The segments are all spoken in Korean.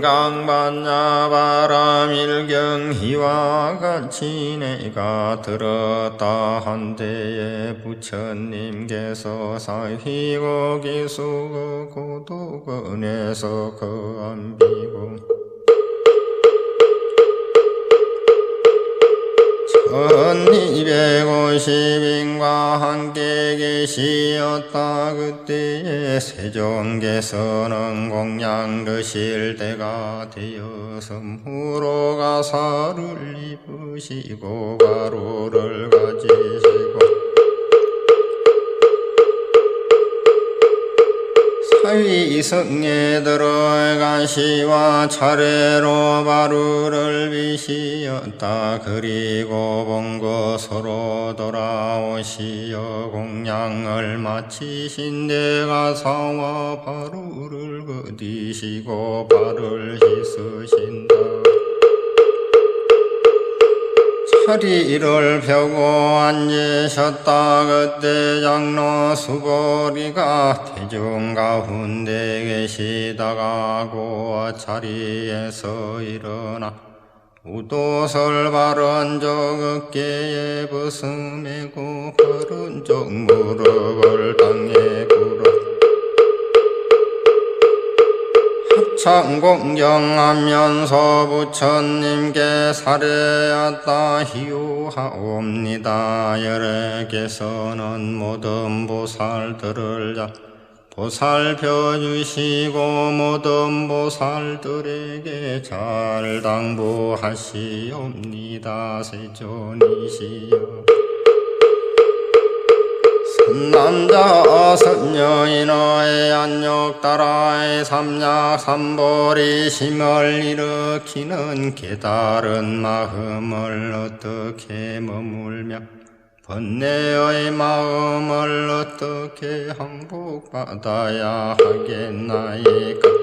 금강반야바람일경희와 같이 내가 들었다 한때에 부처님께서 사휘고 기수고 고도근에서 거암비고 1250인과 함께 계시었다. 그때에 세종께서는 공양 드실 때가 되었으므로 가사를 입으시고 가루를 가지시고 사위성에 들어가시와 차례로 바루를 비시었다. 그리고 본것으로 돌아오시어 공양을 마치신 데 가사와 바루를 거디시고 발을 씻으신다. 자리를 펴고 앉으셨다. 그때 장로 수보리가 대중 가운데 계시다가 그 자리에서 일어나 우도설 바른쪽 어깨에 벗으매고 바른쪽 무릎을 땅에 꿇어 합창공경하면서 부처님께 사례하다 희우하옵니다. 여래께서는 모든 보살들을 보살펴 주시고 모든 보살들에게 잘 당부하시옵니다. 세존이시여 선남자 선녀인의 안욕따라의 삼약삼보리심을 일으키는 깨달은 마음을 어떻게 머물며 번뇌의 마음을 어떻게 항복받아야 하겠나이까.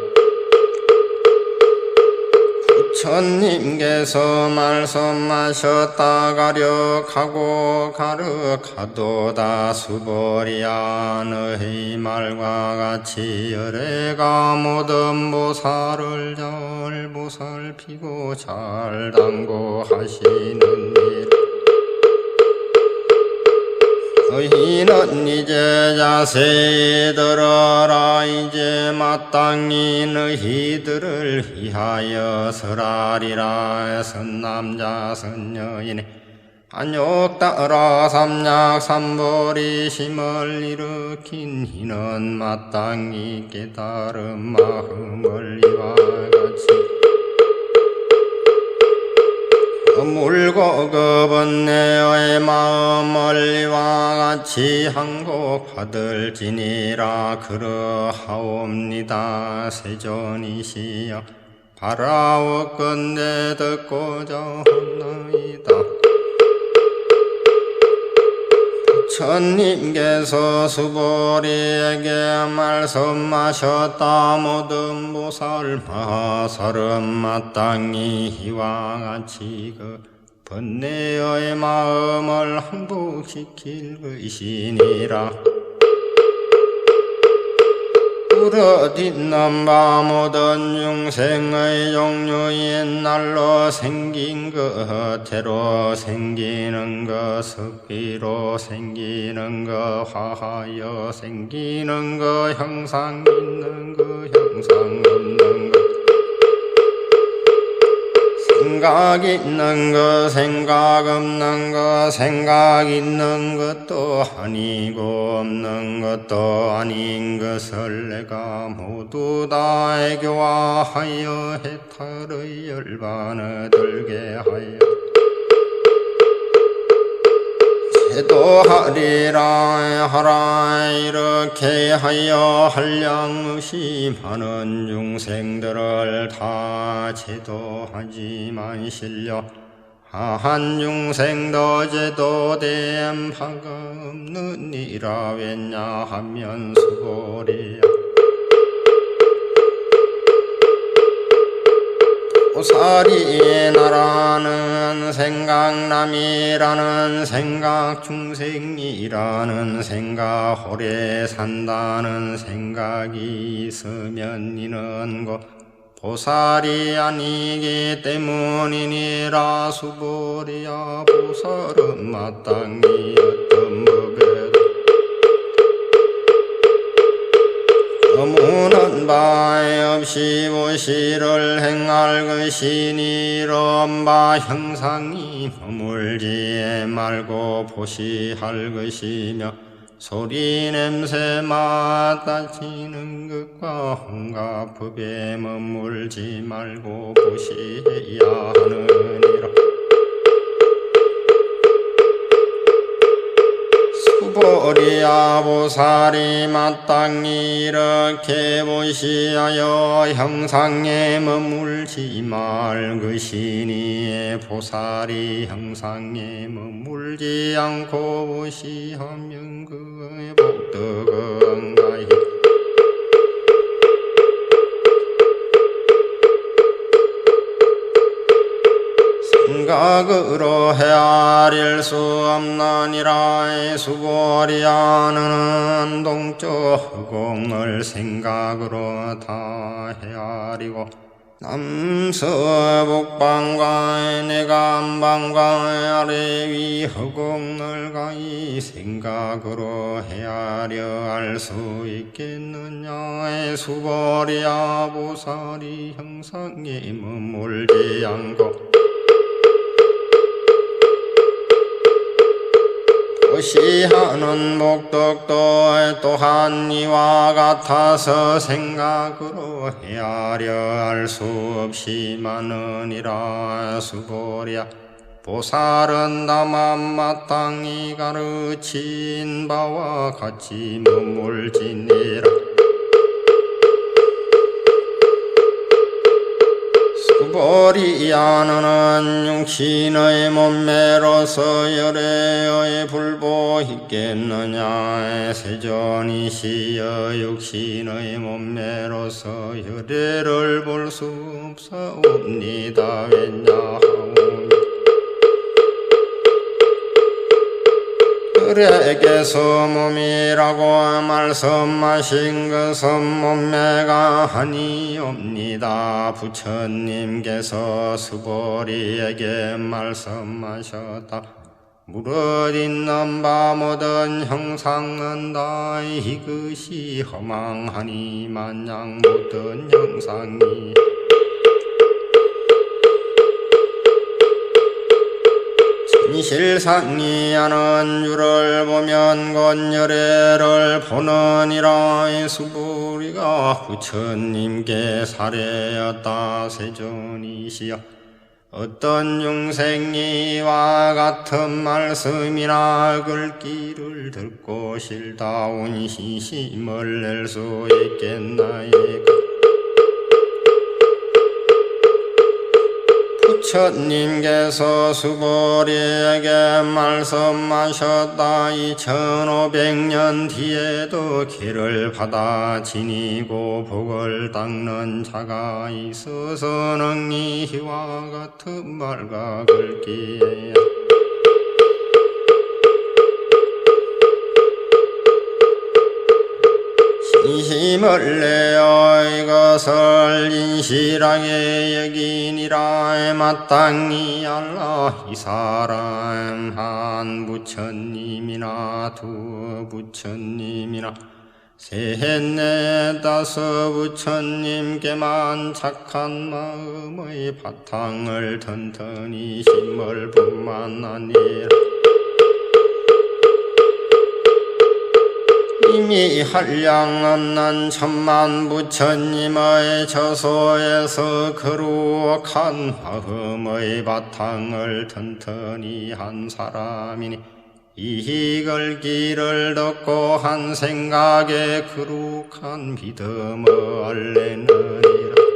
부처님께서 말씀하셨다. 가력하고 가력하도다. 수보리야, 너의 말과 같이 여래가 모든 보살을 잘 보살피고 잘 당부하시는 일. 너희는 이제 자세히 들어라. 이제 마땅히 너희들을 위하여 설하리라. 선남자 선녀이네 안욕따라 삼약삼보리심을 일으킨 이는 마땅히 깨달은 마음을 이와 같이 물고 그 번뇌의 마음을 이와 같이 항복받을지니라. 그러하옵니다. 세존이시여 바라옵건대 듣고자 하나이다. 부처님께서 수보리에게 말씀하셨다. 모든 보살 마살은 마땅히 이와 같이 그 번뇌의 마음을 항복시킬 것이니라. 부러짓는 바 모든 중생의 종류인 날로 생긴 것대로 생기는 것, 습기로 생기는 것, 화하여 생기는 것, 형상 있는 것, 형상 없는 것, 생각 있는 것, 생각 없는 것, 생각 있는 것도 아니고 없는 것도 아닌 것을 내가 모두 다 애교화하여 해탈의 열반을 들게 하여 제도하리라 하라. 이렇게 하여 한량없이 많은 중생들을 다 제도하지만 실려 한 중생도 제도된 바가 없느니라. 왜냐하면 수보리야 보살이 나라는 생각남이라는 생각, 중생이라는 생각, 오래 산다는 생각이 있으면 이는 것 보살이 아니기 때문이니라. 수보리야 보살은 마땅히 어떤 법에도 의무는 바 없이 보시를 행할 것이니 이런 바 형상이 머물지 말고 보시할 것이며 소리 냄새 맛 따지는 것과 온갖 법에 머물지 말고 보시해야 하느니라. 수보리야 보살이 마땅히 이렇게 보시하여 형상에 머물지 말 것이니 보살이 형상에 머물지 않고 보시하면 그의 복덕은 가히 생각으로 헤아릴 수 없느니라. 수보리야는 동쪽 허공을 생각으로 다 헤아리고 남서북방과 내감방과 아래 위 허공을 가히 생각으로 헤아려 알 수 있겠느냐. 수보리야 보살이 형상에 머물지 않고 보시하는 목덕도 또한 이와 같아서 생각으로 헤아려 알 수 없이 많으니라. 수보리야 보살은 다만 마땅히 가르친 바와 같이 머물지니라. 수보리야는 육신의 몸매로서 열애의 불보 있겠느냐. 세존이시여 육신의 몸매로서 열애를 볼 수 없사옵니다. 왜냐하오니 그에게서 몸이라고 말씀하신 것은 몸매가 아니옵니다. 부처님께서 수보리에게 말씀하셨다. 무릇 있는 바 모든 형상은 다 이것이 허망하니 마냥 모든 형상이 진실상이 하는 유를 보면 곧 열애를 보느니라. 수보리가 부처님께 사례였다. 세존이시여 어떤 중생이 이와 같은 말씀이나 글귀를 듣고 실다운 시심을 낼 수 있겠나이까. 부처님께서 수보리에게 말씀하셨다. 2500년 뒤에도 길을 받아 지니고 복을 닦는 자가 있어서 능히 이와 같은 말과 글귀에 진심을 내어 이것을 진실하게 여기니라. 마땅히 알라. 이 사람 한 부처님이나 두 부처님이나 셋, 넷, 다섯 부처님께만 착한 마음의 바탕을 튼튼히 심을 뿐만 아니라 이미 한량 없는 천만 부처님의 저소에서 거룩한 마음의 바탕을 튼튼히 한 사람이니 이 글귀를 듣고 한 생각에 거룩한 믿음을 알레느니라.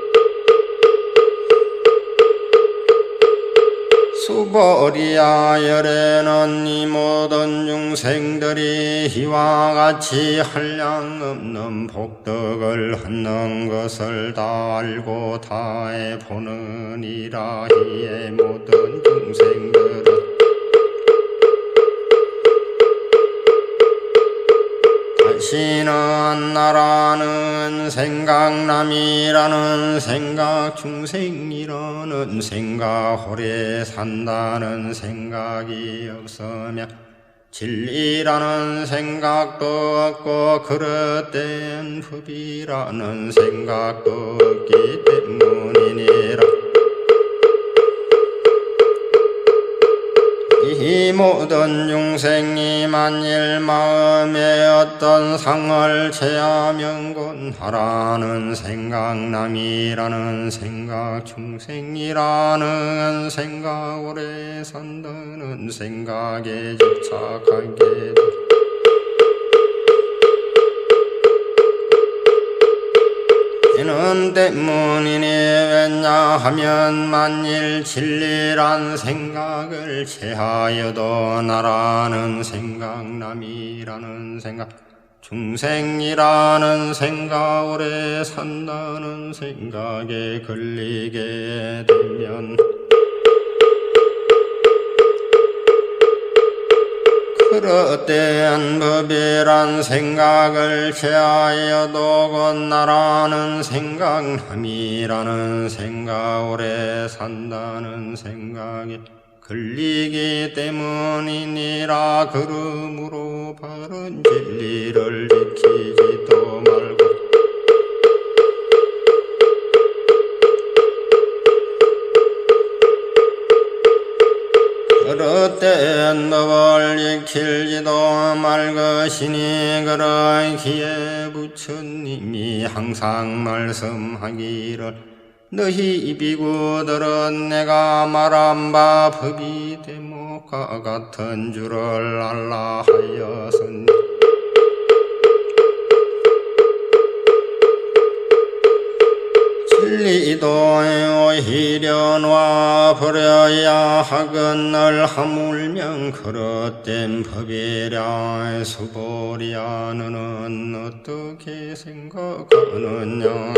수보리야 열애는 이 모든 중생들이 이와 같이 한량 없는 복덕을 얻는 것을 다 알고 다 해보느니라. 이에 모든 중생들은 거시는 나라는 생각남이라는 생각 중생이라는 생각 오래 산다는 생각이 없으며 진리라는 생각도 없고 그릇된 법이라는 생각도 없기 때문이니라. 이 모든 중생이 만일 마음에 어떤 상을 체하면 곧 하라는 생각남이라는 생각 중생이라는 생각 오래 산다는 생각에 집착하게 돼. 이는 때문이니 왜냐하면 만일 진리란 생각을 체하여도 나라는 생각남이라는 생각 중생이라는 생각 오래 산다는 생각에 걸리게 되면 그릇된 법이란 생각을 체하여도 곧 나라는 생각남이라는 생각 오래 산다는 생각에 걸리기 때문이니라. 그러므로 바른 진리를 지키지도 말고 그릇된 법을 지킬지도 말 것이니 그러기에 부처님이 항상 말씀하기를 너희 비구들은 내가 말한 바 법이 대목과 같은 줄을 알라 하였으니 진리도 오히려 놔버려야 하거늘 하물며 그릇된 법이랴. 수보리야 너는 어떻게 생각하느냐.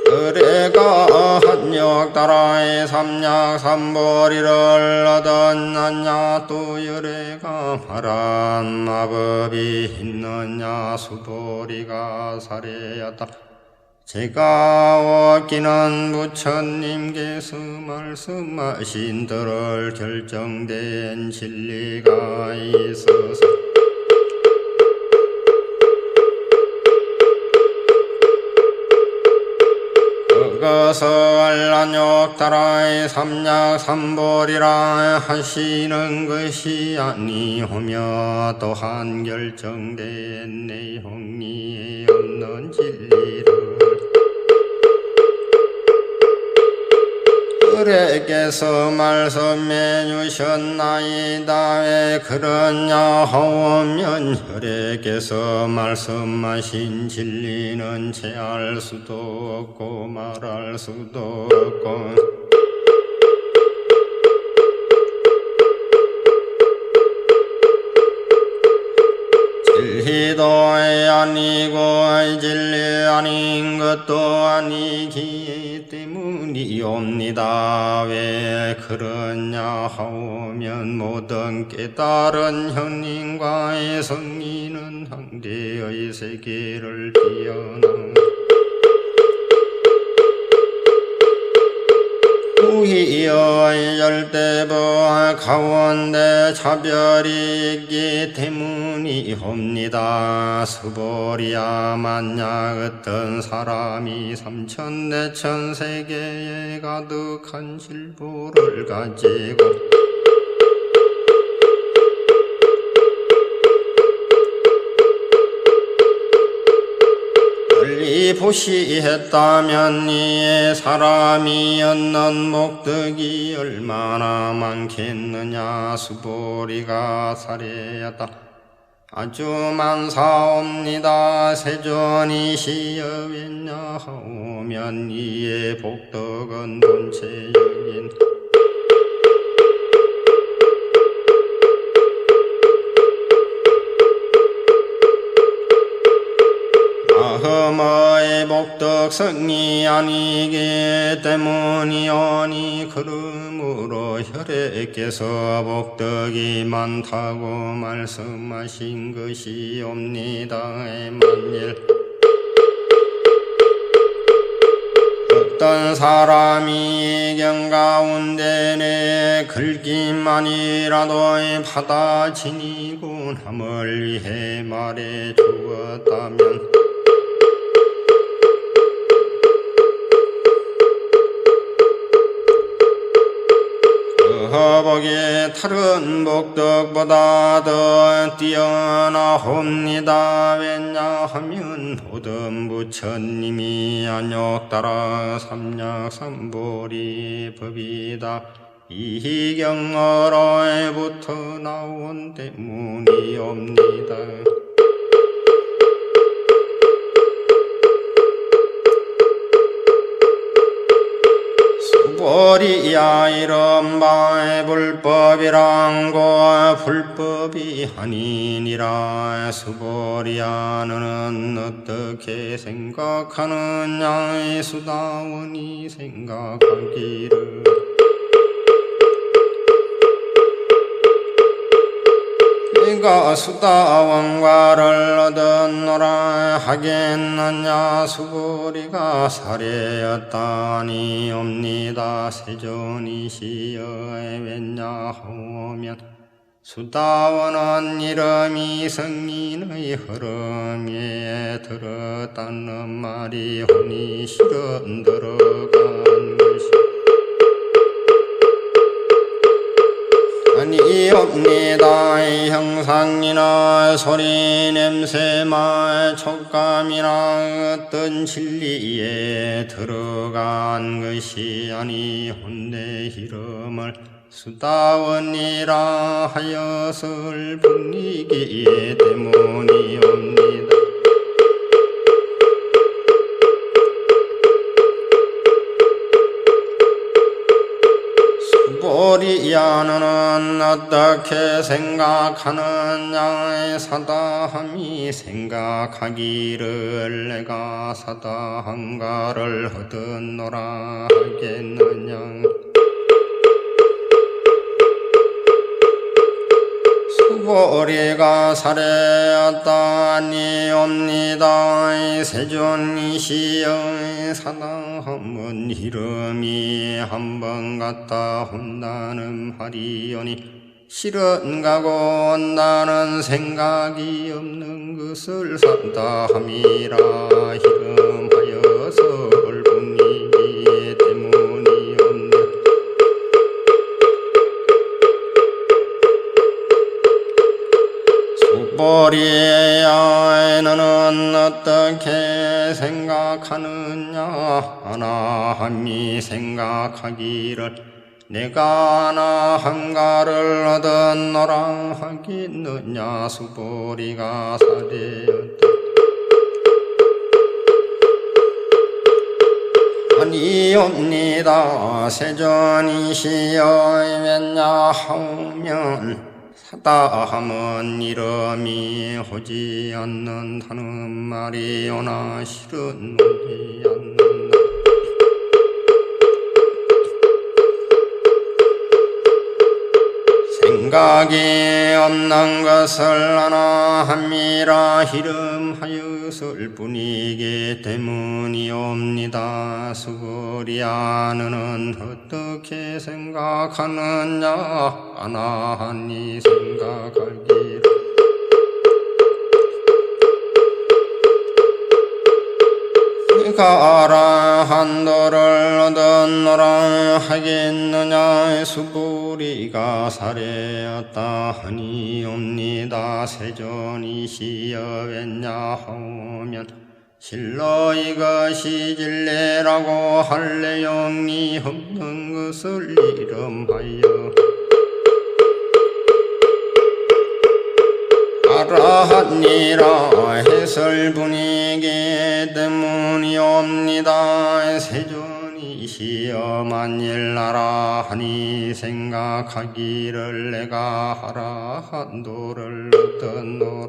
그래가 한역 따라의 삼약 삼보리를 얻었느냐. 또 열애가 말한 마법이 있느냐. 수보리가 사례였다. 제가 얻기는 부처님께서 말씀하신 들을 결정된 진리가 있어서 그것을 안욕 따라의 삼약 삼보리라 하시는 것이 아니오며 또한 결정된 내용이 없는 진리를 그에게서 말씀해 주셨나이다. 왜 그러냐 하오면 혈에게서 말씀하신 진리는 체할 수도 없고 말할 수도 없고 진리도 아니고 진리 아닌 것도 아니기 때문이옵니다. 왜 그러냐 하오면 모든 깨달은 현인과의 성인은 한계의 세계를 뛰어넘어 우희의 열대법 가운데 차별이 있기 때문이옵니다. 수보리야 만약 어떤 사람이 삼천대천 세계에 가득한 질보를 가지고 멀리 보시했다면 이 사람이 얻는 목덕이 얼마나 많겠느냐. 수보리가 사례였다. 아주 많사옵니다. 세존이시여겠냐 하오면 이의 복덕은 본체여긴 마음의 나의 복덕성이 아니기 때문이오니 그러므로 혈액께서 복덕이 많다고 말씀하신 것이옵니다. 만일 어떤 사람이 경 가운데 내 글기만이라도 받아 지니고 남을 위해 말해 주었다면 허복이 다른 복덕보다 더 뛰어나옵니다. 왜냐하면 모든 부처님이 안욕 따라 삼약삼보리 법이다. 이 경어로부터 나온 때문이옵니다. 수보리야 이런 바의 불법이란고 불법이 아니니라. 수보리야 너는 어떻게 생각하느냐. 수다원이 생각하기를 네가 수다원과를 얻었노라 하겠느냐. 수보리가 사례였다니옵니다. 세존이시여 왜냐하면 수다원은 이름이 성인의 흐름에 들었다는 말이 혼이 실은 들어간 것이 아니옵니다. 형상이나 소리 냄새 말 촉감이나 어떤 진리에 들어간 것이 아니온데 이름을 수다원이라 하였을 뿐이기 때문이옵니다. 수보리야 너는 어떻게 생각하느냐. 사다함이 생각하기를 내가 사다함가를 얻었노라 하겠느냐. 수보리가 사례였다니옵니다. 세존이시여 사다함은 이름이 한번 갔다 온다는 말이오니 실은 가고 온다는 생각이 없는 것을 사다함이라 이름하여서 뿐이기 때문이옵니다. 수보리야 너는 어떻게 생각하느냐. 하나함이 생각하기를 내가 하나함가를 얻었노라 하겠느냐. 수보리가 사례였다. 아니옵니다. 세존이시여 왜냐하면 사다함은 이름이 오지 않는다는 말이오나 실은 오지 않는다. 생각이 없는 것을 하나함이라 이름하였을 뿐이기 때문이옵니다. 수보리야 너는 어떻게 생각하느냐. 하나하니 생각하기를 내가 아라한도를 얻었노라 하겠느냐. 수보리가 사례였다 하니옵니다. 세존이시여 왜냐하면 실로 이것이 진리라고 할 내용이 없는 것을 이름하여 아라하니라 했을 분이기 때문이옵니다. 세존이시여 만일 아라하니 생각하기를 내가 아라한도를 얻었노라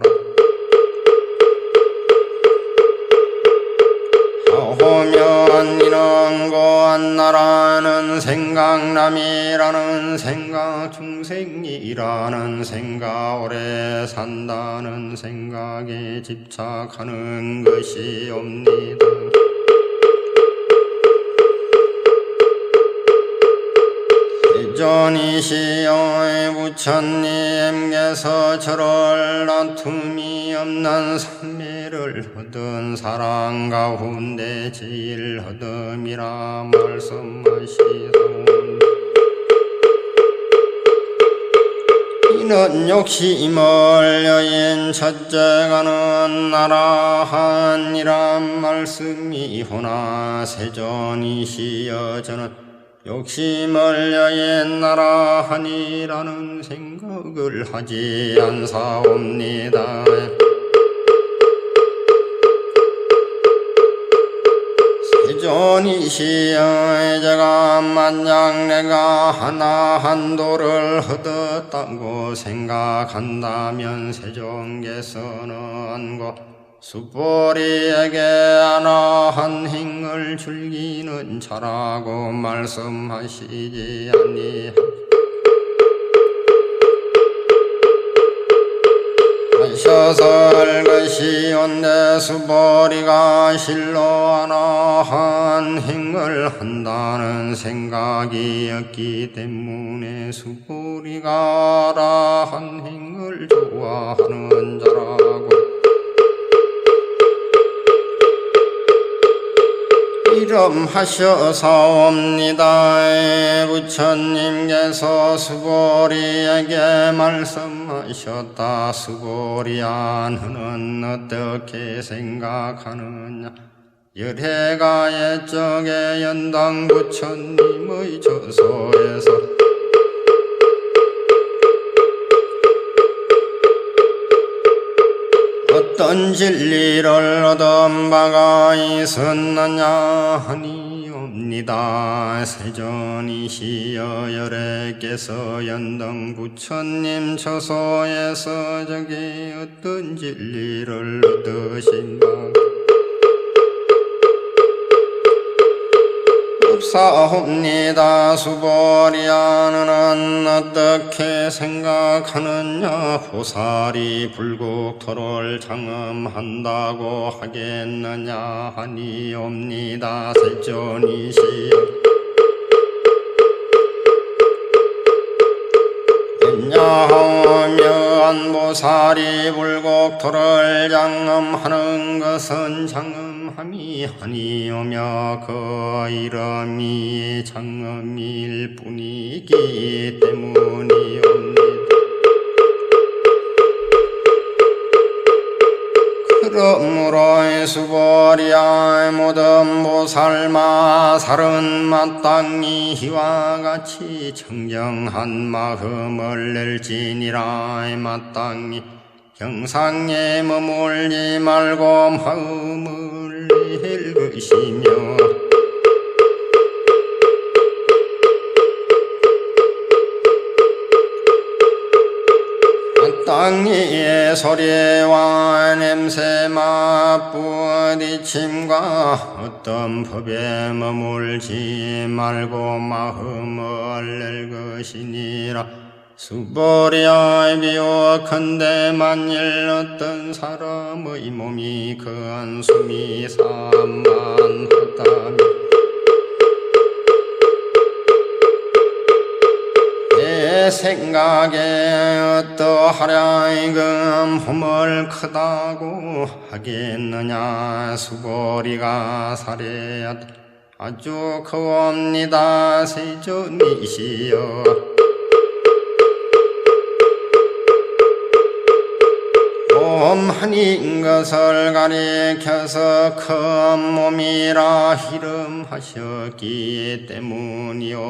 오면 이는 고한 나라는 생각남이라는 생각, 중생이라는 생각, 오래 산다는 생각에 집착하는 것이 옵니다. 세존이시여 부처님께서 저를 다툼이 없는 삼매를 얻은 사랑 가운데 제일 얻음이라 말씀하시사옵니다. 이는 욕심을 여인 첫째가는 나라한이란 말씀이오나 세존이시여 저는 욕심을 여인 나라하니라는 생각을 하지 않사옵니다. 세존이시여 제가 만약 내가 하나 한도를 얻었다고 생각한다면 세존께서는 수보리에게 하나한 행을 즐기는 자라고 말씀하시지 아니하셨을 것이온데 수보리가 실로 하나한 행을 한다는 생각이 없기 때문에 수보리가 하나한 행을 좋아하는 자라고 이름하셔사옵니다. 부처님께서 수보리에게 말씀하셨다. 수보리야 너는 어떻게 생각하느냐. 열해가 옛적에 연당 부처님의 저소에서 어떤 진리를 얻은 바가 있었느냐 하니옵니다. 세존이시여 열애께서 연등 부처님 처소에서 저기 어떤 진리를 얻으신 바 없사옵니다. 수보리야 너는 어떻게 생각하느냐. 보살이 불국토를 장엄한다고 하겠느냐 하니옵니다. 세존이시여 왜냐하면 보살이 불국토를 장엄하는 것은 장엄함이 아니오며 그 이름이 장엄일 뿐이기 때문이옵니다. 그러므로 수보리야 모든 보살마살은 마땅히 이와 같이 정정한 마음을 낼지니라. 마땅히 경상에 머물지 말고 마음을 낼 것이며 땅위의 소리와 냄새 맛부딪힘과 어떤 법에 머물지 말고 마음을 낼 것이니라. 수보리야 비오컨대 만일 어떤 사람의 몸이 그 숨이 산만하다면 내 생각에 어떠하랴이금 험을 크다고 하겠느냐. 수보리가 사례 아주 크옵니다. 세존이시여 옴하닌 것을 가리켜서 큰 몸이라 이름하셨기 때문이옵니다.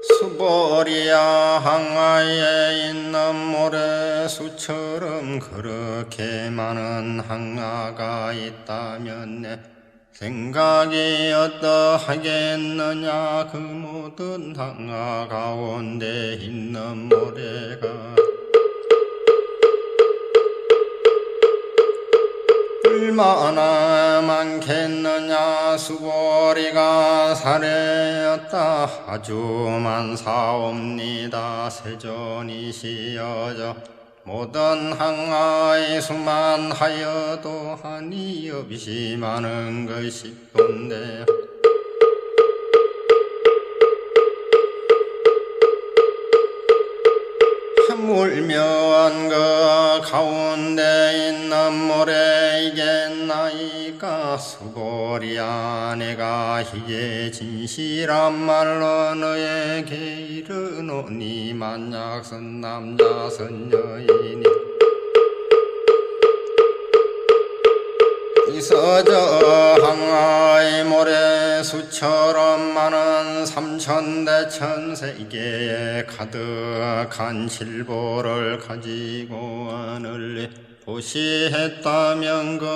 수보리야 항아에 있는 모래수처럼 그렇게 많은 항아가 있다면 생각이 어떠하겠느냐. 그 모든 항아 가운데 있는 모래가 얼마나 많겠느냐. 수보리가 사례였다 아주 많사옵니다. 세존이시여져 모든 항아의 수만 하여도 한이 없이 많은 것이 본데 하물며 그 가운데 있는 모래이겠나이까. 수보리야 내가 이제 진실한 말로 너에게 이르노니 만약 선 남자 선 여인이 이서저 항아의 모래수처럼 많은 삼천대천세계에 가득한 실보를 가지고 하늘에 보시했다면 그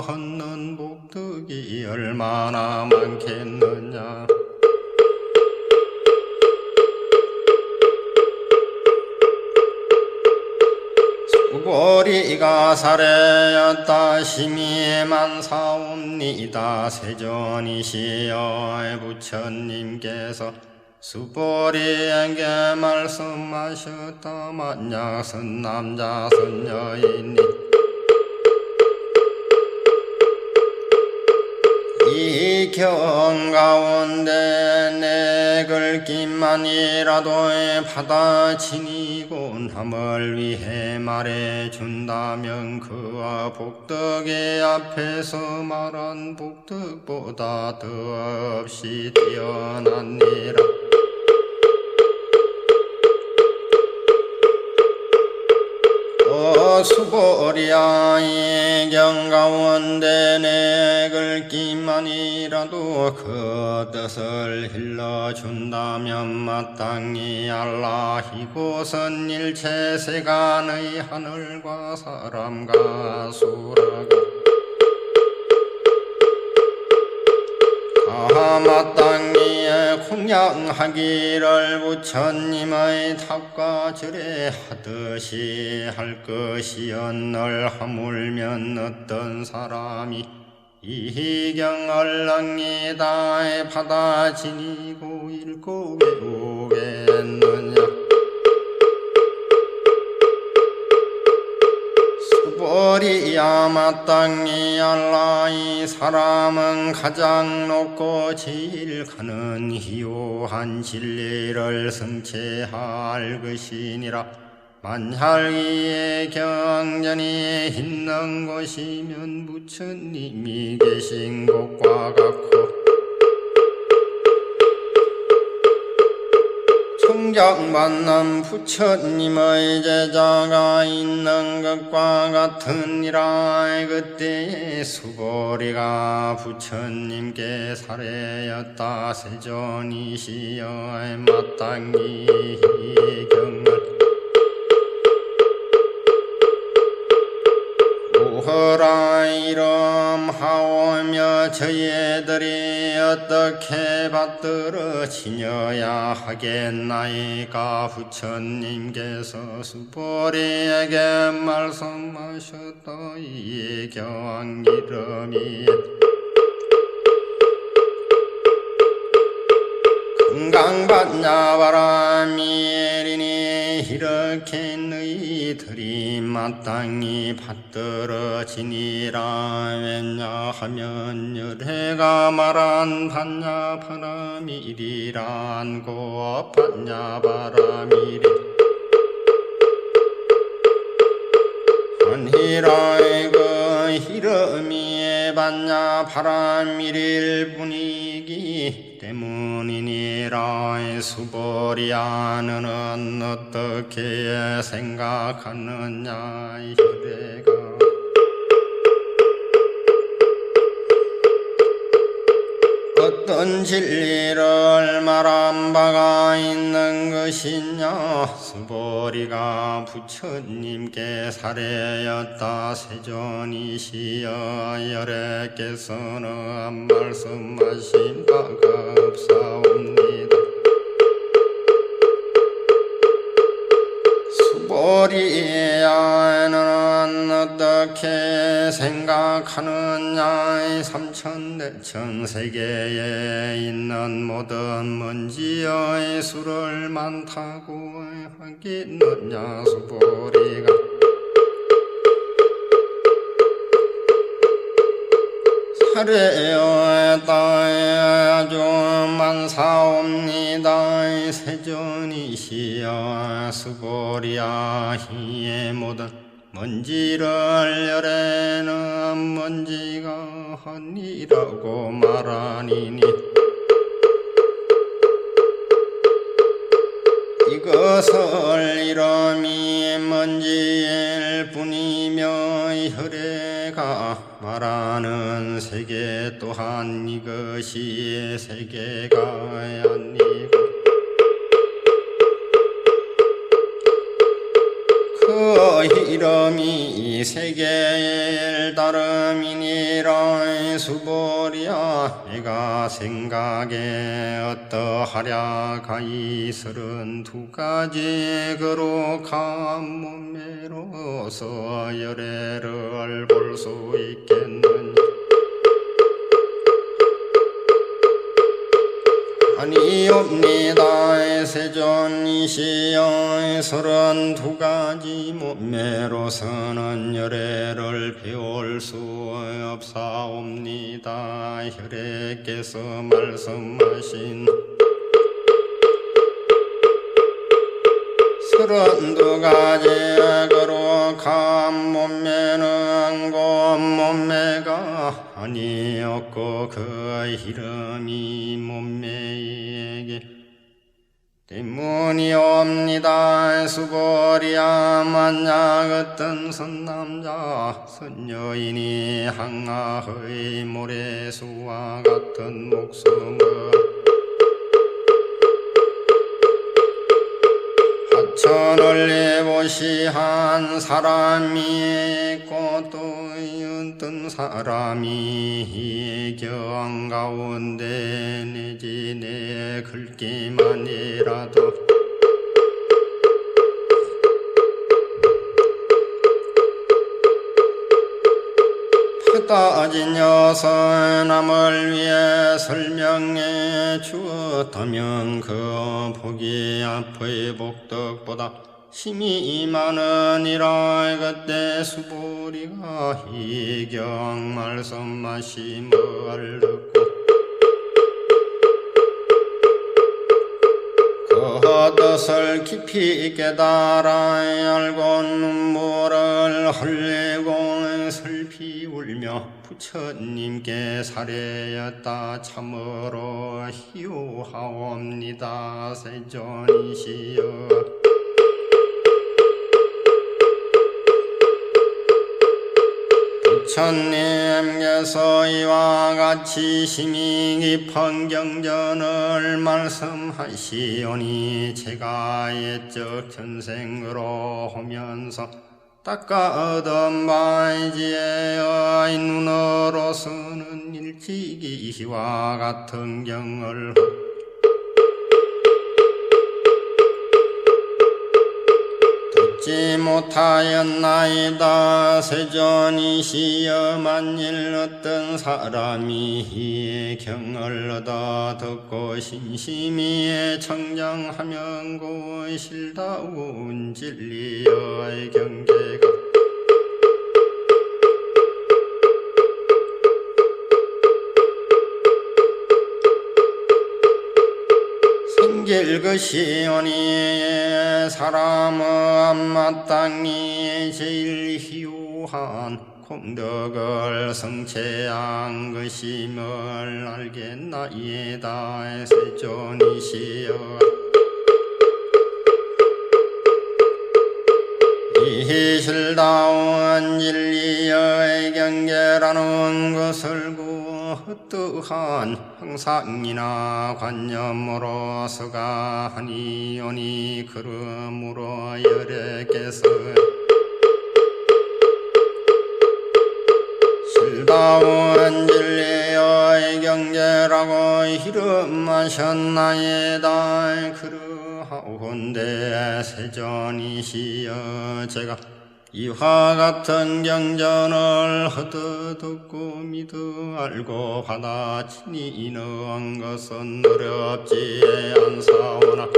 얻는 복덕이 얼마나 많겠느냐. 수보리가 사례였다 심히 많사옵니다. 세존이시여 부처님께서 수보리에게 말씀하셨다. 만약 선 남자 선 여인이 이 경 가운데 내 글귀만이라도 받아 지니고 남을 위해 말해준다면 그와 복덕의 앞에서 말한 복덕보다 더없이 뛰어나니라. 수보리야 이 경 가운데 내 글귀만이라도 그 뜻을 일러준다면 마땅히 알라. 이곳은 일체 세간의 하늘과 사람과 수라고 마땅히 공양하기를 부처님의 탑과 절에 하듯이 할 것이언을 하물면 어떤 사람이 이 경을 낭이다 받아 지니고 읽고 배우겠느냐. 수보리야 마땅히 알라. 이 사람은 가장 높고 제일 가는 희요한 진리를 성취할 것이니라. 만약 이의 경전이 있는 곳이면 부처님이 계신 곳과 같고 청정받는 부처님의 제자가 있는 것과 같으니라. 그때에 수보리가 부처님께 사례였다. 세존이시여 마땅히 이 경을 오호라 이름하오며 저희들이 어떻게 받들어 지녀야 하겠나이까. 부처님께서 수보리에게 말씀하셨다. 이 경 이름이 금강받냐 바람이리니 이렇게 너희들이 마땅히 받들어지니라. 왜냐하면 열애가 말한 받냐 바람이리란 고 받냐 바람이리 아니라 그 이름이 받냐 바람이릴 뿐이기 때문이니라. 수보리야 너는 어떻게 생각하느냐. 열애가 어떤 진리를 말한 바가 있는 것이냐. 수보리가 부처님께 사례였다. 세존이시여 열애께서는 말씀하신 바가 없사옵니다. 수보리야는 어떻게 생각하느냐. 삼천대천 세계에 있는 모든 먼지의 수를 많다고 하겠느냐. 수보리가 사례였다. 아주 많사옵니다. 세존이시여 수보리야 이 모든 먼지를 열에는 먼지가 아니라고 말하니니 이것을 이름이 먼지일 뿐이며 혈애가 말하는 세계 또한 이것이 세계가 아니고 그 이름이 세계일 다름이니라. 수보리야 내가 생각에 어떠하랴. 가히 32가지 거룩한 몸매로서 열애를 볼 수 있겠느냐. 아니옵니다. 세존이시여 32가지 몸매로서는 열애를 배울 수 없사옵니다. 혈애께서 말씀하신 32가지 거룩한 몸매는 곧 몸매가 아니었고 그 이름이 몸매이기 때문이옵니다. 수보리야 만약 어떤 선남자 선여인이 항아의 모래수와 같은 목숨을 하천을 보시한 사람이 있고 또 어떤 사람이 경 가운데 내지 내 글기만이라도 따진 녀석 남을 위해 설명해 주었다면 그 복이 앞의 복덕보다 힘이 많으니라. 그때 수보리가 이 경 말씀하심을 듣고 그 뜻을 깊이 깨달아 알고 눈물을 흘리고 슬피 울며 부처님께 사례였다. 참으로 희우하옵니다. 세존이시여 부처님께서 이와 같이 힘이 깊은 경전을 말씀하시오니 제가 옛적 전생으로 하면서 닦아 얻은 바이지의 눈으로서는 일찍이 이와 같은 경을 듣지 못하였나이다. 세존이시여 만일 어떤 사람이 이 경을 얻어 듣고 신심히 청정하면 그 실다운 진리의 경계가 생길 것이오니 사람은 마땅히 제일 희우한 공덕을 성취한 것임을 알겠나이다. 세존이시여 이 실다운 진리의 경계라는 것을 어떠한 형상이나 관념으로서가 하니오니 그러므로 열애께서 실다운 진리의 경계라고 이름하셨나이다. 그러하온데 세존이시여 제가 이와 같은 경전을 허드 듣고 믿어 알고 받아치니는 것은 어렵지 않사오나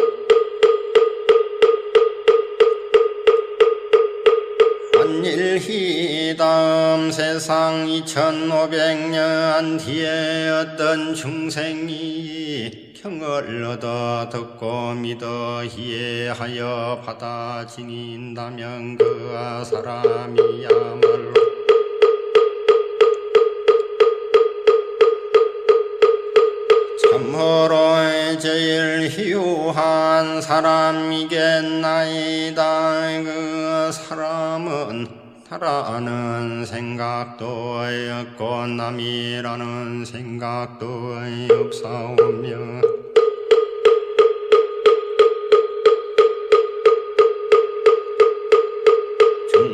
만일히 다음 세상 2500년 뒤에 어떤 중생이 경을 얻어 듣고 믿어 이해하여 받아 지닌다면 그 사람이야말로 참으로 제일 희우한 사람이겠나이다. 그 사람은 나라는 생각도 없고 남이라는 생각도 없사오며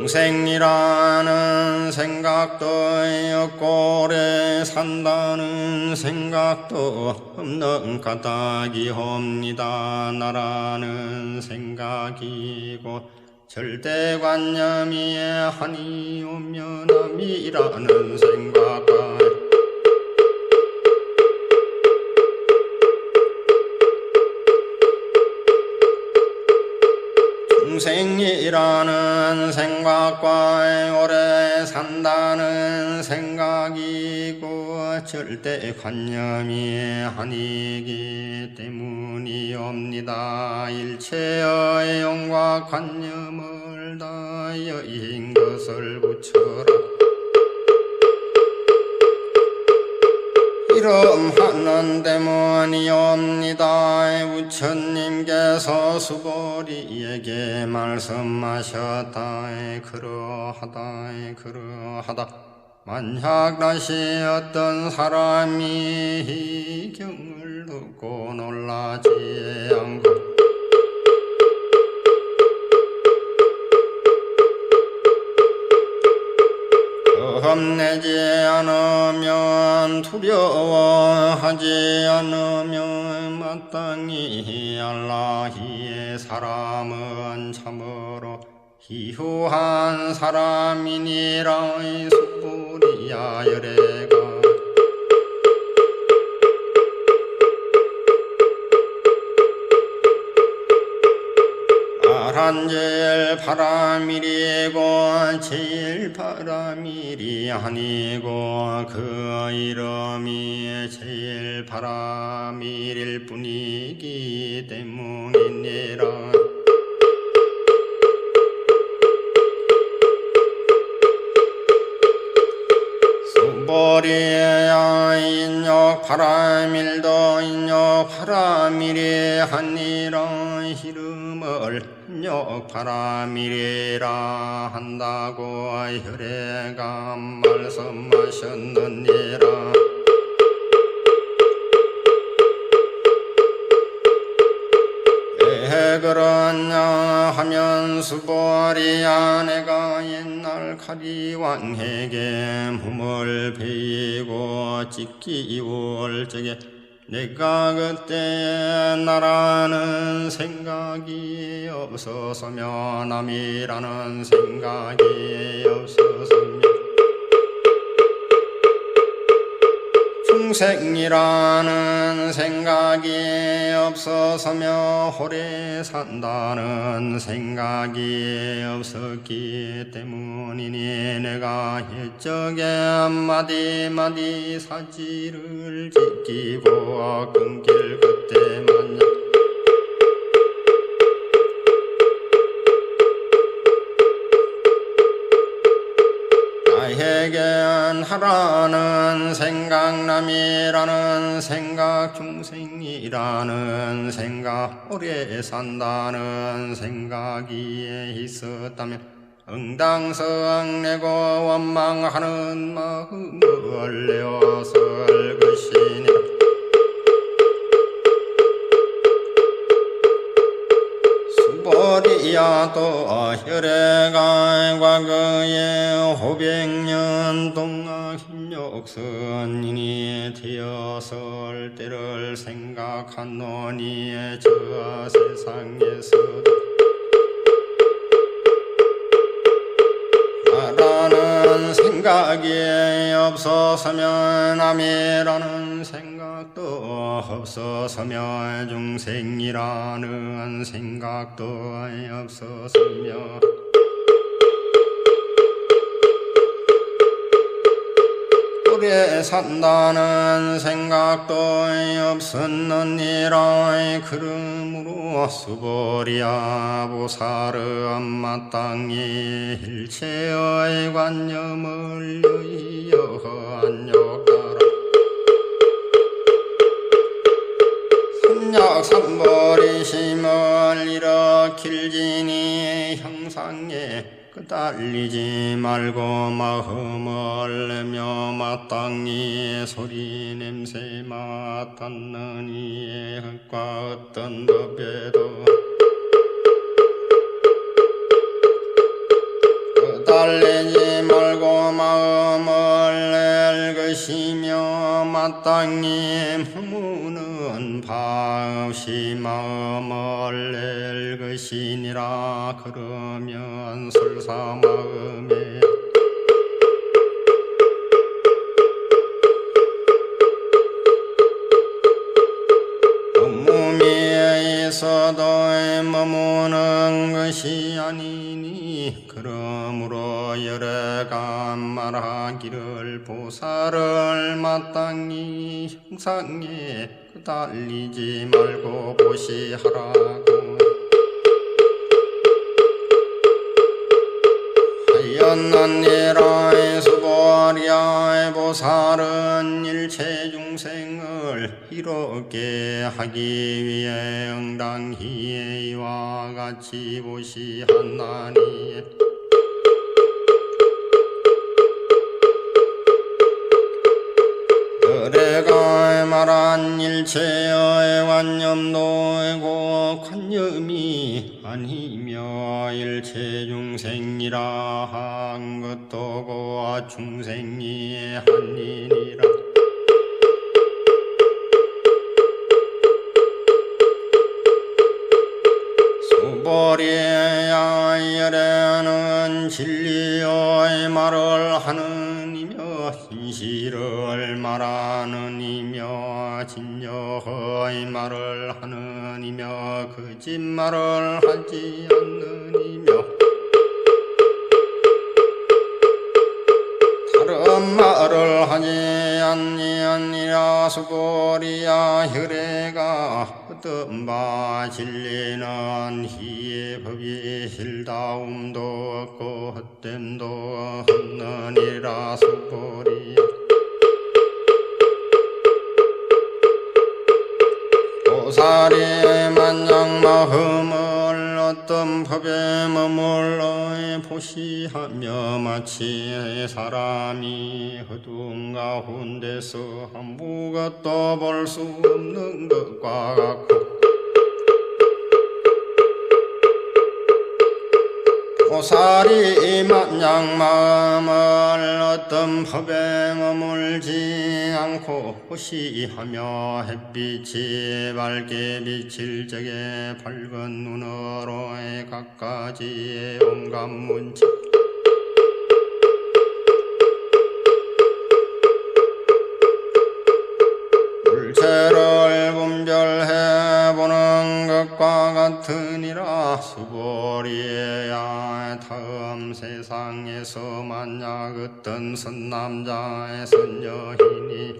중생이라는 생각도 없고 오래 산다는 생각도 없는 까닭이옵니다. 나라는 생각이고 절대관념이 하니오며 남이라는 생각과 중생이라는 생각과 오래 산다는 생각이고 절대관념이 아니기 때문이옵니다. 일체의 용과 관념을 다 여인 것을 붙여라. 이름하는 때문이옵니다. 부처님께서 수보리에게 말씀하셨다. 그러하다 만약 다시 어떤 사람이 이 경을 듣고 놀라지 않고 겁내지 않으면 두려워하지 않으면 마땅히 알라히의 사람은 참으로 희후한 사람이니라. 수부리야 열애가 말한 제일 바라밀이고 제일 바라밀이 아니고 그 이름이 제일 바라밀일 뿐이기 때문이니라. 수보리야 인욕 바라밀도 인욕 바라밀이 아니라 이름을 인욕 바라밀이라 한다고 혈애가 말씀하셨느니라. 왜 그러냐 하면 수보리야 내가 옛날 가리왕에게 몸을 베이고 찢기울 적에 내가 그때 나라는 생각이 없어서며 남이라는 생각이 없어서며 중생이라는 생각이 없어서며 오래 산다는 생각이 없었기 때문이니 내가 옛적에 마디마디 사지를 지키고 끊길 그때 만약 나에겐 하라는 생각 남이라는 생각 중생이라는 생각 오래 산다는 생각이 있었다면 응당성 내고 원망하는 마음을 내어설 것이니라. 수보리야 또 혈애가 과거에 500년 동안 힘욕선인이 되었을 때를 생각하노니 저 세상에서도 나라는 생각이 없어서면 남이라는 생각도 없어서며 중생이라는 생각도 없어서며 오래 산다는 생각도 없었느니라. 그러므로 수보리야 보살은 마땅히 일체의 관념을 여의어 안욕하라. 삼약삼보리심을 일으킬지니 형상에 끄달리지 말고 마음을 내며 마땅히 소리 냄새 맡았느니 흙과 어떤 법에도 끄달리지 말고 마음을 낼 것이며 마땅히 머무는 바 없이 마음을 낼 것이니라. 그러면 설사 마음에 몸이 있어도 머무는 것이 아니니 그러므로 여러가 말하기를 보살을 마땅히 형상에 끄달리지 말고 보시하라고 하였느니라. 수보리야 보살은 일체 중생을 이롭게 하기 위해 응당히 이와 같이 보시하나니 그래가 말한 일체의 관념도 관념이 아니며 일체 중생이라 한 것도 고아 중생이 아니니라. 수보리야 열애는 진리의 말을 하느니며 진실을 말하느니며 진여의 말을 하느니며 거짓말을 하지 않느니며 다른 말을 하지 아니하니라. 수보리야 혈애가 어떤 바 진리는 희의 법이 실다움도 없고 헛됨도 없느니라. 수보리야 보살이 만약 마음을 어떤 법에 머물러 보시하며 마치 사람이 어두운 가운데서 아무것도 볼 수 없는 것과 같고 보살이 만약 마음을 어떤 법에 머물지 않고 보시하며 햇빛이 밝게 비칠 적에 밝은 눈으로 갖가지의 온갖 문자 물체를 분별해 보는 것과 같으니라. 수보리야 다음 세상에서 만약 어떤 선남자의 선여인이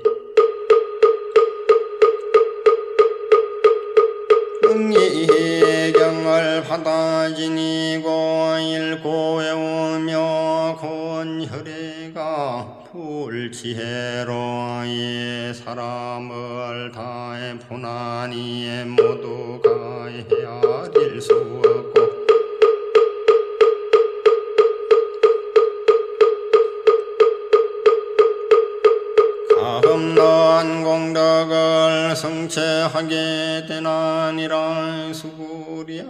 응이경을 받아 지니고 읽고 외우며 곤 혈애가 불지혜로 이 사람을 다해 보나니 모두가 헤아릴 수 없고 성체하게 되나니라. 수고리야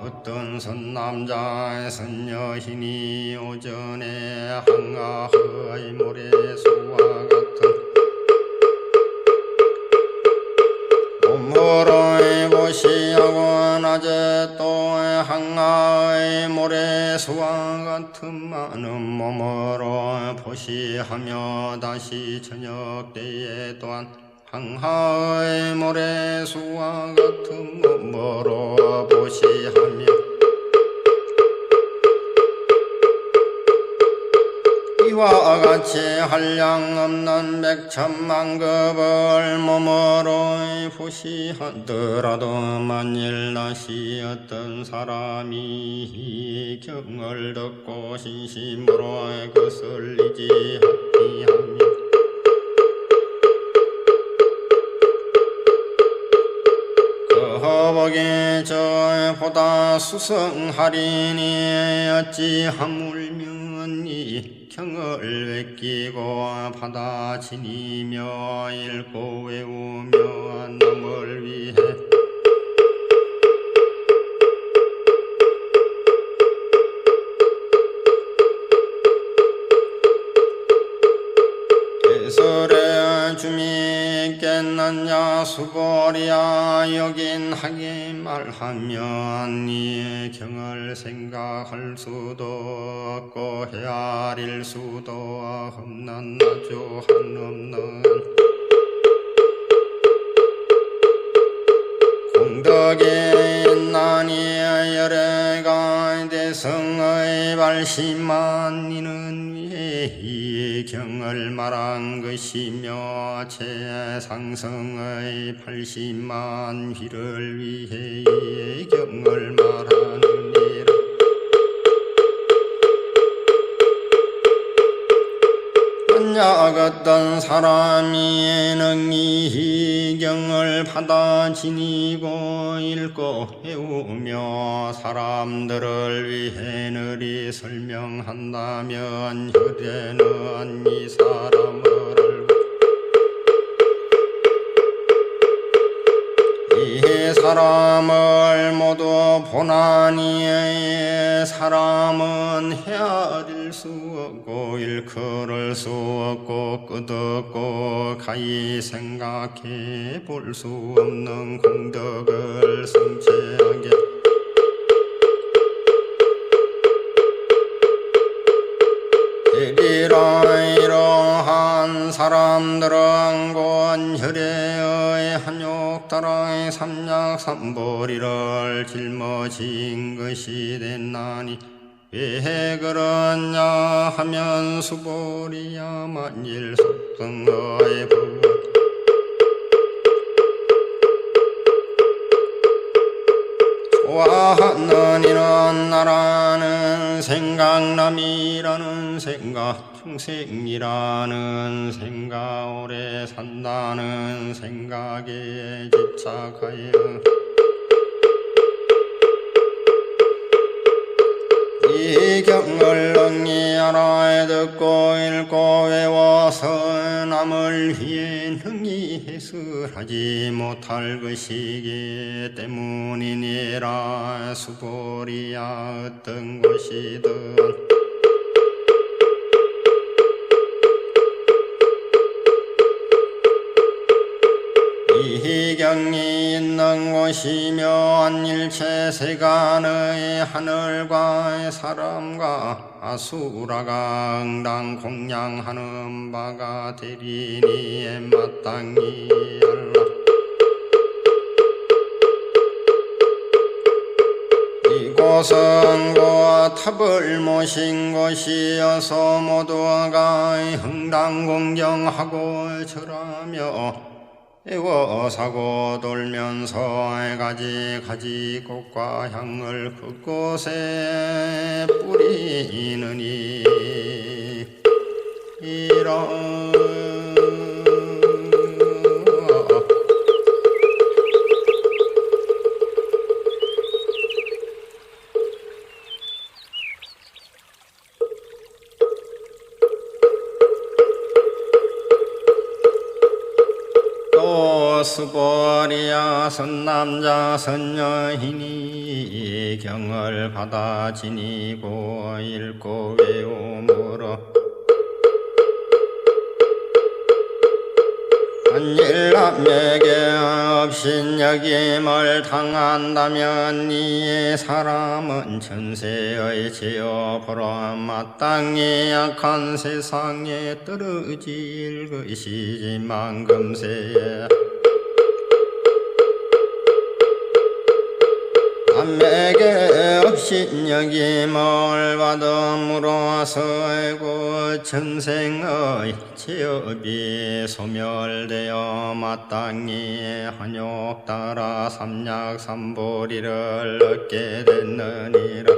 어떤 선남자 선여인이 오전에 항아의 모래소와 같은 몸으로 보시하고 낮에 또 항아의 모래소와 같은 많은 몸으로 보시하며 다시 저녁 때에 또한 항아의 모래소와 같은 몸으로 보시하며 이와 같이 한량 없는 백천만급을 몸으로 보시하더라도 만일 다시 어떤 사람이 경을 듣고 신심으로 거슬리지 아니하며 거복이 저보다 수성하리니 어찌 하물며 이 경을 베끼고 받아 지니며 읽고 외우며 남을 위해 예설의 주미 있겠느냐. 수보리야 여긴 하게 말하면 이 경을 생각할 수도 없고 헤아릴 수도 없는 아주 한없는 공덕이 있나니 열애가 대성의 발심한 이는 위에 이 경을 말한 것이며 최상성의 80만 휘를 위해 이 경을 말하느니라. 만약 어떤 사람이 능히 이 경을 받아 지니고 읽고 배우며 사람들을 위해 늘이 설명한다면 혈에는 이 사람을 이 사람을 모두 보나니 사람은 헤아릴 수 없고 일컬을 수 없고 끝없고 가히 생각해 볼 수 없는 공덕을 성취하게 되리라. 이러한 사람들은 곧 혈에의 한욕따라의 삼약삼보리를 짊어진 것이 됐나니 왜 그러냐 하면 수보리야 만일 속성의 법 좋아하는 이는 나라는 생각남이라는 생각 중생이라는 생각 오래 산다는 생각에 집착하여 이 경을 능히 알아 듣고 읽고 외워서 남을 위해 능히 해설하지 못할 것이기 때문이니라. 수보리야 어떤 것이든 이 경이 있는 곳이며 일체 세간의 하늘과 사람과 아수라가 응당 공양하는 바가 되리니 마땅히 알라. 이곳은 곧 탑을 모신 곳이어서 모두가 흥당 공경하고 절하며 애워사고 돌면서 가지 꽃과 향을 그곳에 뿌리느니 이런 수보리야 선남자 선여인이 경을 받아 지니고 읽고 외우므로 일남에게 업신여김을 당한다면 이 사람은 전세의 제어보러 마땅히 약한 세상에 떨어질 것이지만 금세에 남에게 업신여김을 받음으로써 그 전생의 제업이 소멸되어 마땅히 한욕 따라 삼약삼보리를 얻게 됐느니라.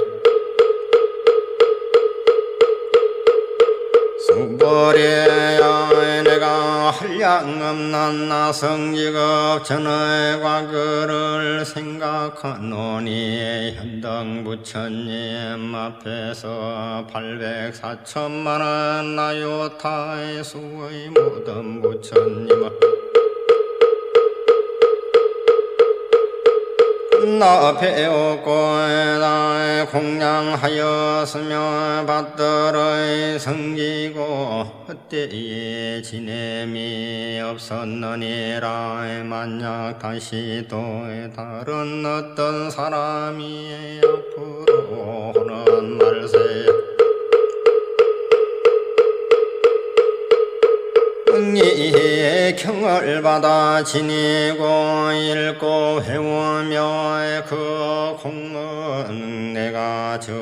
수보리야 내가 한량없는 나성직업 전의 과거를 생각하노니 현등 부처님 앞에서 800~4천만원 나요타의 수의 모든 부처님을 나 배웠고 나 공양하였으며 받들의 성기고 그때에 지냄이 없었느니라. 만약 다시 또 다른 어떤 사람이 앞으로 오는 말세 응이의 경을 받아 지니고 읽고 배우며 그 공은 내가 저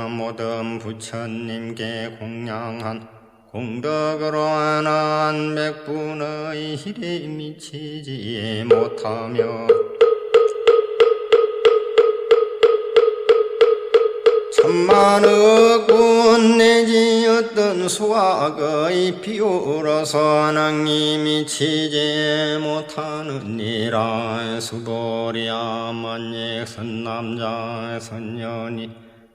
모든 부처님께 공양한 공덕으로는 백분의 힐에 미치지 못하며 천만억 군 내지 어떤 수학의 비유로서 능히 미치지 못하느니라. 수보리야 만약 선남자 선녀니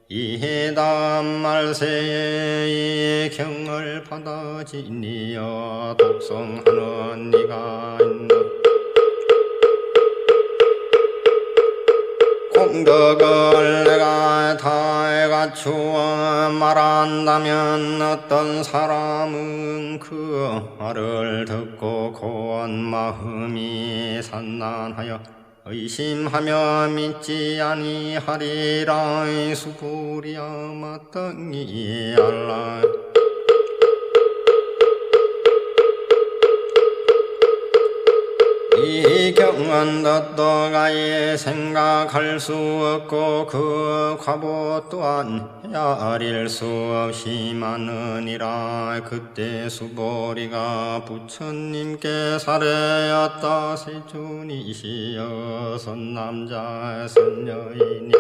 이해담 말세에 경을 받아 지니어 독성하는 니가 있나. 공덕을 내가 다 갖추어 말한다면 어떤 사람은 그 말을 듣고 고운 마음이 산난하여 의심하며 믿지 아니하리라. 수보리야 마땅히 알라. 이 경은 덧도가에 생각할 수 없고 그 과보 또한 헤아릴 수 없이 많으니라. 그때 수보리가 부처님께 살해였다. 세존이시여 선남자 선여인이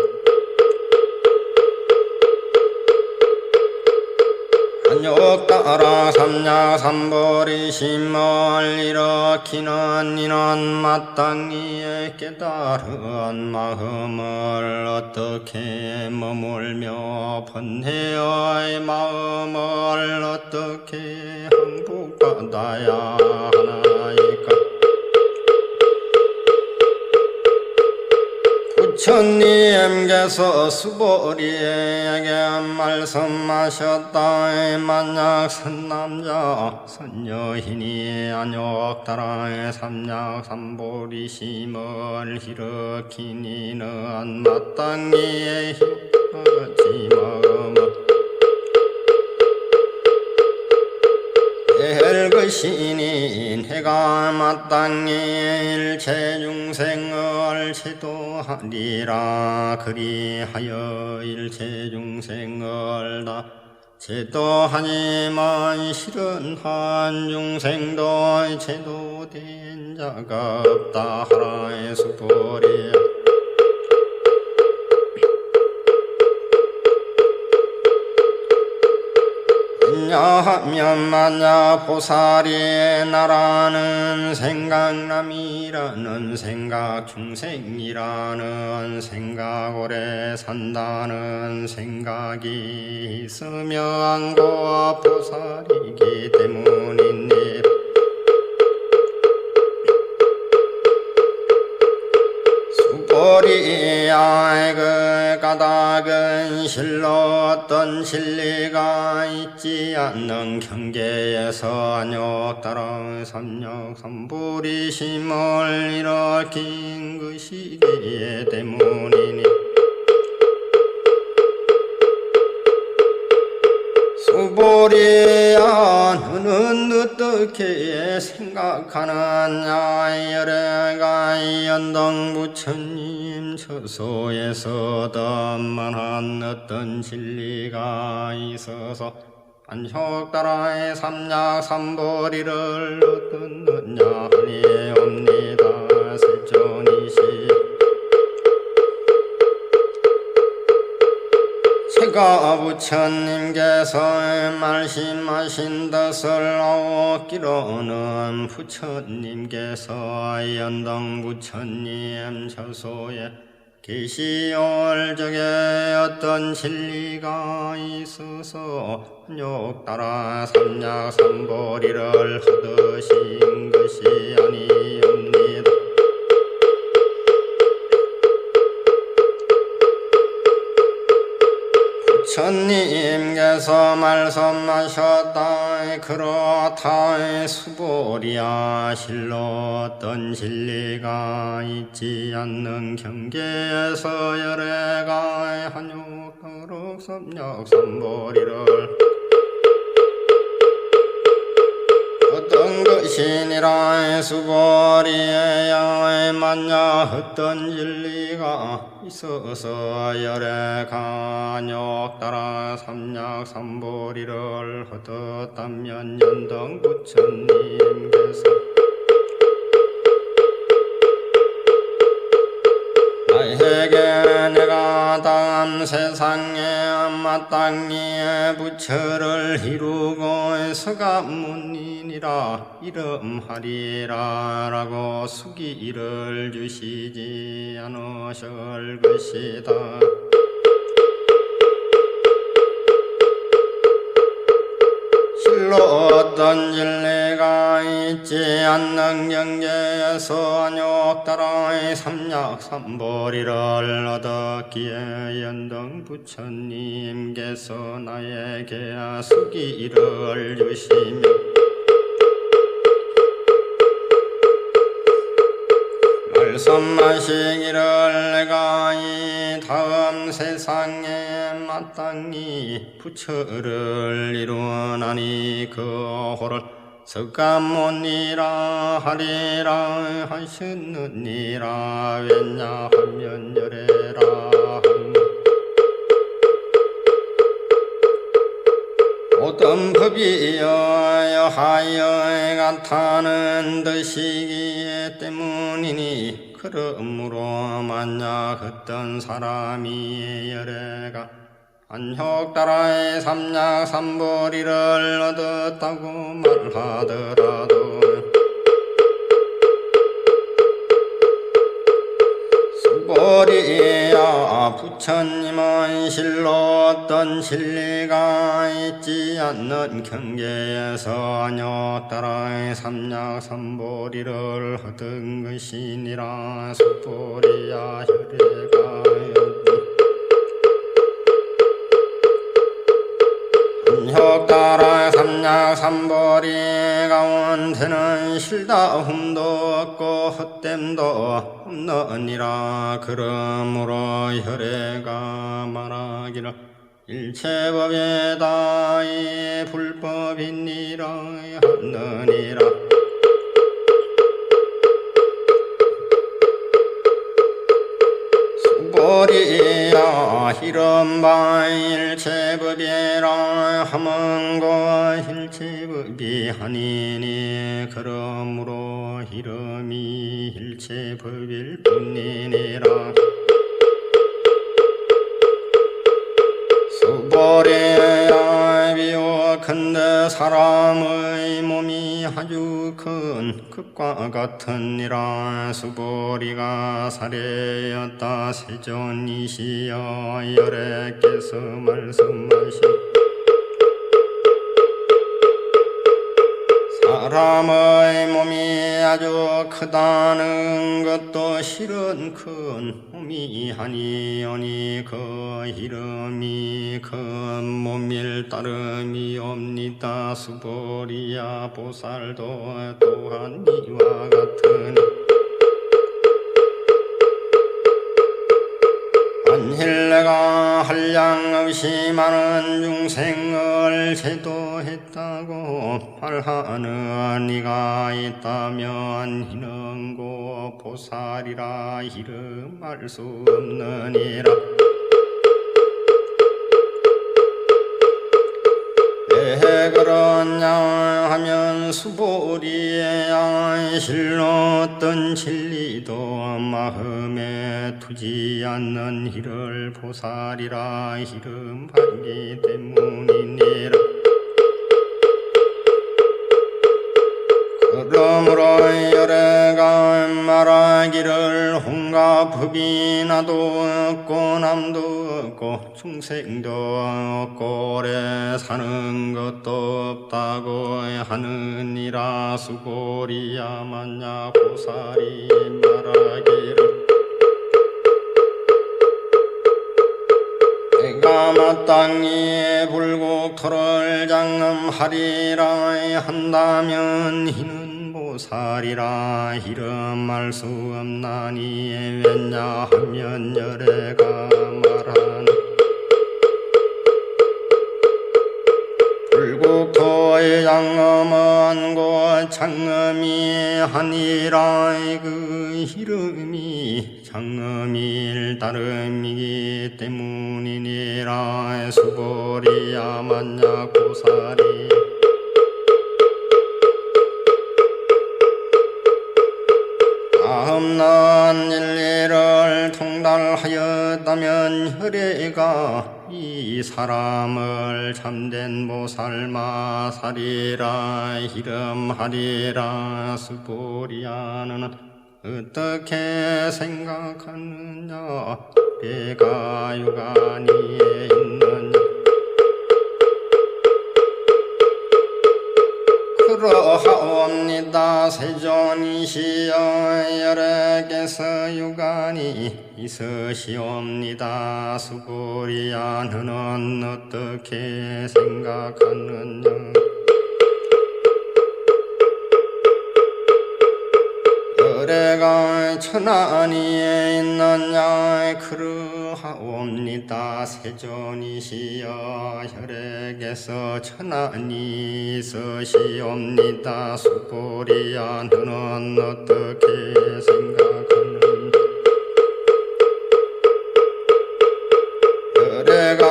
한욕 따라 삼약삼보리심을 일으키는 이는 마땅히 깨달은 마음을 어떻게 머물며 번뇌의 마음을 어떻게 항복받아야 하나이까. 부처님께서 수보리에게 말씀하셨다. 만약 선남자 선여인이 안욕 따라 삼약삼보리심을 일으키니는 마땅히 힘없지 마음을 될 것이니 내가 마땅히 일체 중생을 제도하리라. 그리하여 일체 중생을 다 제도하지만 실은 한 중생도 제도된 자가 없다 하라의 수보리야. 하면 만약 보살이 나라는 생각남이라는 생각 중생이라는 생각 오래 산다는 생각이 있으면 그 보살이기 때문이니 수보리야 그 까닭은 실로 어떤 진리가 있지 않는 경계에서 안욕 따라 삼력 삼보리심을 일으킨 것이기 때문이니 수보리야 너는 어떻게 생각하느냐 열애가 연등 부처님 처소에서 덤만한 어떤 진리가 있어서 안욕 따라의 삼약 삼보리를 얻었느냐 하니옵니다. 세존이시 제가 부처님께서 말씀하신 것을 얻기로는 부처님께서 연등 부처님 처소에 계시올 적에 어떤 진리가 있어서 안욕 따라 삼약 삼보리를 얻으신 것이 아니옵니다. 부처님께서 말씀하셨다. 그렇다. 수보리야 실로 어떤 진리가 있지 않는 경계에서 열애가 한욕 도록 삼력 삼보리를 어떤 것이니라. 수보리야 만약 어떤 진리가 있어서 열애가 안욕 따라 삼약 삼보리를 얻었다면 연등 부처님께서 나에게 내가 다음 세상에 마땅히 부처를 이루고 서가문이니라 이름하리라 라고 수기를 주시지 않으실 것이다. 실로 어떤 진리가 있지 않는 경계에서 안욕 따라 삼약 삼보리를 얻었기에 연등 부처님께서 나에게 수기를 주시며 말씀하시기를 내가 이 다음 세상에 마땅히 부처를 이루나니 그 호를 석가모니라 하리라 하셨느니라. 왜냐하면 열애라 어떤 법이여야 하여 같다는 뜻이기 때문이니 그러므로 만약 어떤 사람이 열애가 안욕 따라의 삼약 삼보리를 얻었다고 말하더라도 수보리야 부처님은 실로 어떤 진리가 있지 않는 경계에서 안욕 따라의 삼약 삼보리를 얻은 것이니라. 수보리야 혈애가 안욕 따라 삼약 삼보리 가운데는 실다움도 없고 헛됨도 없느니라. 그러므로 혈애가 말하기를 일체법에다 이 불법이니라 하느니라. 수보리야 이른바 일체법이라 하면 그 일체법이 아니니 그러므로 이름이 일체법일 뿐이니라. 수보리야 비옥한데 사람의 몸이 아주 큰 극과 같으니라. 수보리가 사례였다. 세존이시여 열애께서 말씀하신 사람의 몸이 아주 크다는 것도 실은 큰 몸이 아니오니 그 이름이 큰 몸일 따름이 옵니다. 수보리야 보살도 또한 이와 같으니 안힐내가 한량 없이 많은 중생을 제도했다고 말하는 이가 있다면 이는 고 보살이라 이름할 수 없느니라. 왜 그러냐 하면 수보리에 실로 어떤 진리도 마음에 두지 않는 이를 보살이라 이름하기 때문이니라. 그러므로 열애가 말하기를 혼과 법이 나도 없고 남도 없고 중생도 없고 오래 사는 것도 없다고 하느니라. 수보리야 만약 보살이 말하기를 내가 마땅히 불국토를 장엄하리라 한다면 이는 보살이라 이름할 수 없나니 왜냐하면 열애가 말하는 불국토의 장엄은 곧 장엄이 아니라 그 이름이 장엄일 따름이기 때문이니라. 수보리야 만약 보살이 다음난 일리를 통달하였다면 혈애가 이 사람을 참된 보살 마살이라 이름하리라. 수보리야는 어떻게 생각하느냐. 내가 유관이에 있느냐. 그러하옵니다. 세존이시여 열애께서 유관이 있으시옵니다. 수보리야 너는 어떻게 생각하느냐. 열애가 천안위에 있느냐. 그러하옵니다. 세존이시여 열애께서 천안이 있으시옵니다. 수보리야 너는 어떻게 생각하느냐. 열애가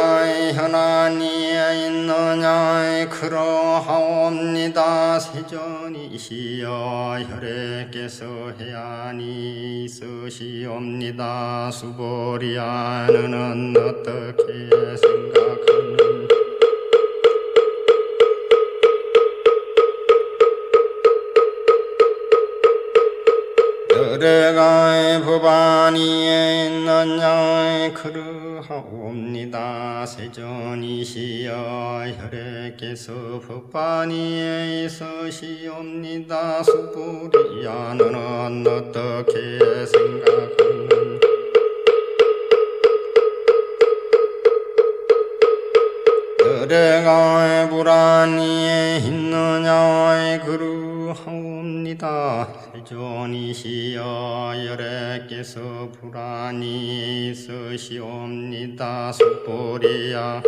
현안위에 있느냐. 그러하옵니다. 세존이시여 열애께서 해안이 있으시옵니다. 수보리야 너는 어떻게 생각하느냐. 열애가 법안위에 있느냐. 그러하옵니다. 세존이시여 열애께서 법안위에 있으시옵니다. 수보리야 너는 어떻게 생각하느냐. 열애가 불안위에 있느냐. 그러하옵니다. 세존이시여 열애께서 불안이 있으시옵니다. 수보리야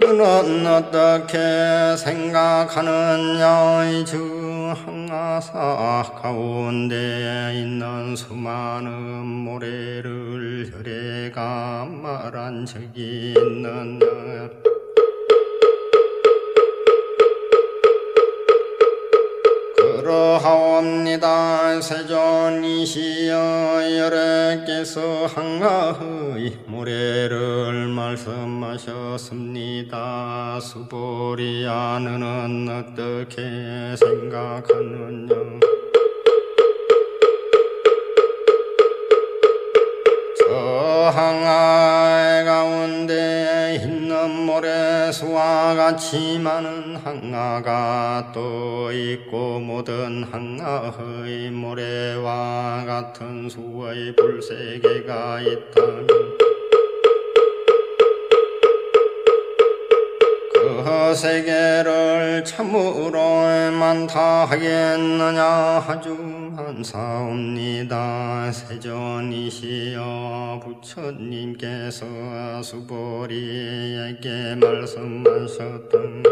너는 어떻게 생각하느냐. 주항아사 가운데 있는 수많은 모래를 열애가 말한 적이 있느냐. 그러하옵니다. 세존이시여 열애께서 한가의 모래를 말씀하셨습니다. 수보리야 너는 어떻게 생각하느냐. 저 항아의 가운데 수와 같이 많은 항아가 또 있고 모든 항아의 모래와 같은 수의 불세계가 있다면 그 세계를 참으로 많다 하겠느냐 하중한사옵니다. 세존이시여 부처님께서 수보리에게 말씀하셨던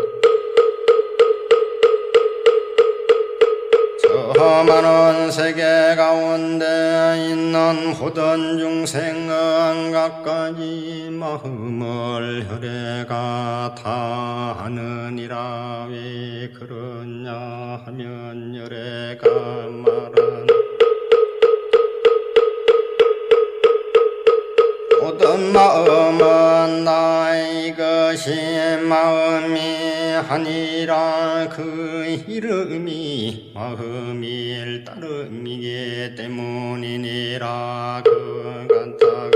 저 많은 세계 가운데 있는 모든 중생은 각가지 마음을 혈애가 다 하느니라. 왜 그러냐 하면 혈애가 말한 모든 마음은 나 이것이 마음이 아니라 그 이름이 마음일 따름이기 때문이니라. 그 같아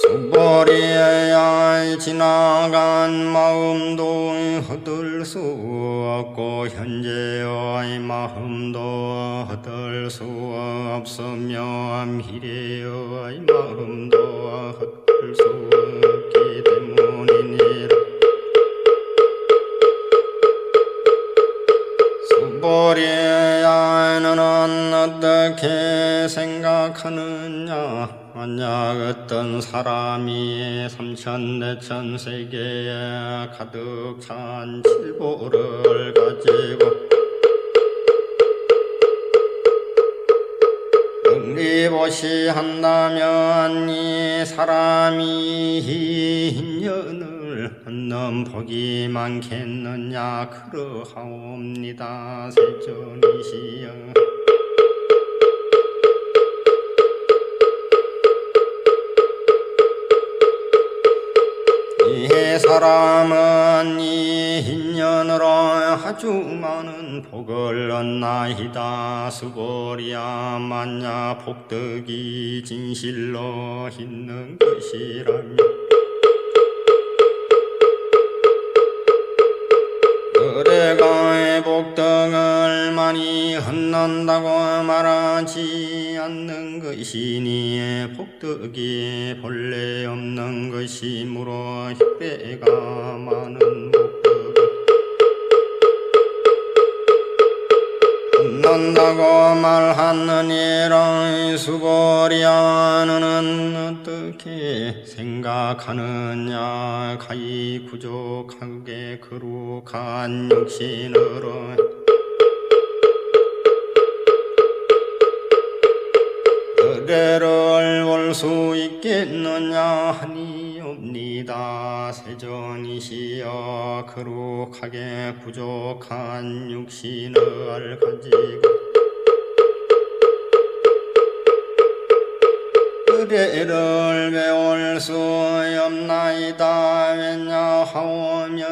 수보리에 지나간 마음도 얻을 수 없고 현재의 마음도 얻을 수 없으며 미래의 마음도 얻을 수 없기 때문이니라. 수보리야는 어떻게 생각하느냐. 만약 어떤 사람이 삼천대천 세계에 가득 찬 칠보를 가지고 응리보시 한다면 이 사람이 인연을 얻는 복이 많겠느냐. 그러하옵니다. 세존이시여 이 사람은 이 인연으로 아주 많은 복을 얻나이다. 수보리야 만약 복덕이 진실로 있는 것이라면 그대가 복덕을 많이 얻는다고 말하지 않는 것이니 복덕이 본래 없는 것이므로 혈애가 많은 복덕을 얻는다고 말하느니라. 수보리야는 어떻게 생각하느냐. 가히 부족하게 거룩한 육신으로 그대를 볼 수 있겠느냐 하니옵니다. 세존이시여 거룩하게 부족한 육신을 가지고 그대를 배울 수 없나이다. 왜냐하오면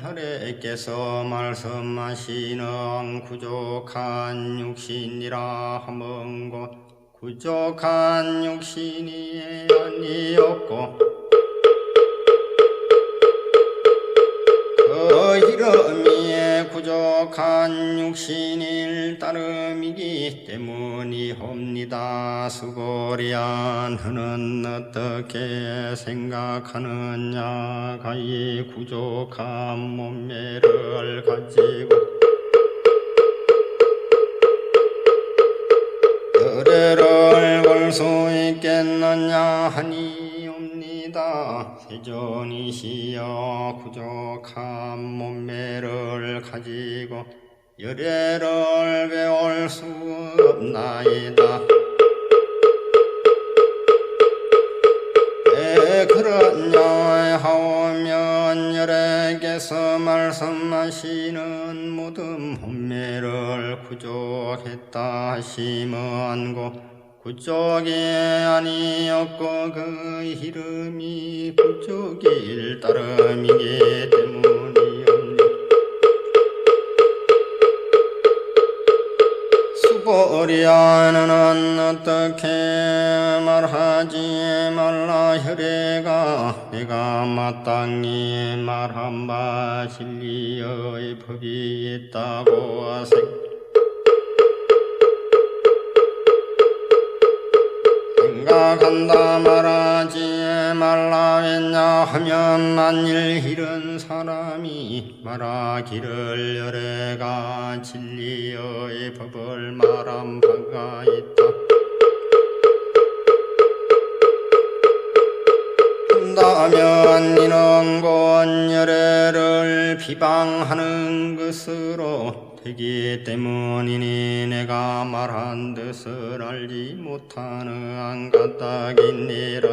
혈애께서 말씀하시는 부족한 육신이라 하면 곧 부족한 육신이 아니었고 그 이름이 부족한 육신일 따름이기 때문이옵니다. 수보리야 너는 어떻게 생각하느냐. 가히 부족한 몸매를 가지고 그대를 볼 수 있겠느냐 하니옵니다. 세존이시여 부족한 몸매를 가지고 열애를 배울 수 없나이다. 왜 그러냐 하오면 열애께서 말씀하시는 모든 몸매를 구족했다 하시면고 구족이 아니었고 그 이름이 구족일 따름이기 때문이옵니다. 수보리야는 어떻게 말하지 말라 혈애가 내가 마땅히 말한 바 진리의 법이 있다고 하세. 생각한다 말하지 말라 왜냐하면 만일 이런 사람이 말하기를 열애가 진리의 법을 말한 바가 있다 한다면 이는 곧 열애를 비방하는 것으로 되기 때문이니 내가 말한 뜻을 알지 못하는 까닭이니라.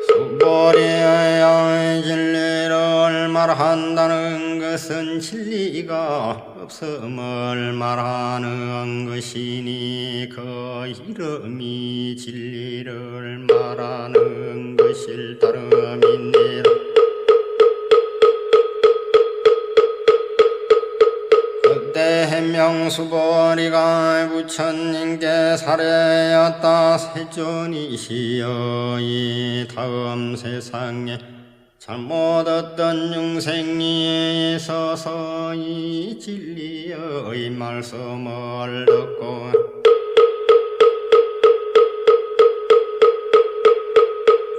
수보리의 진리를 말한다는 것은 진리가 없음을 말하는 것이니 그 이름이 진리를 말하는 것일 따름이니라. 그때 해명수보리가 부처님께 살해였다 세존이시여 이 다음 세상에 잘못 어떤 중생이 있어서 이 진리의 말씀을 듣고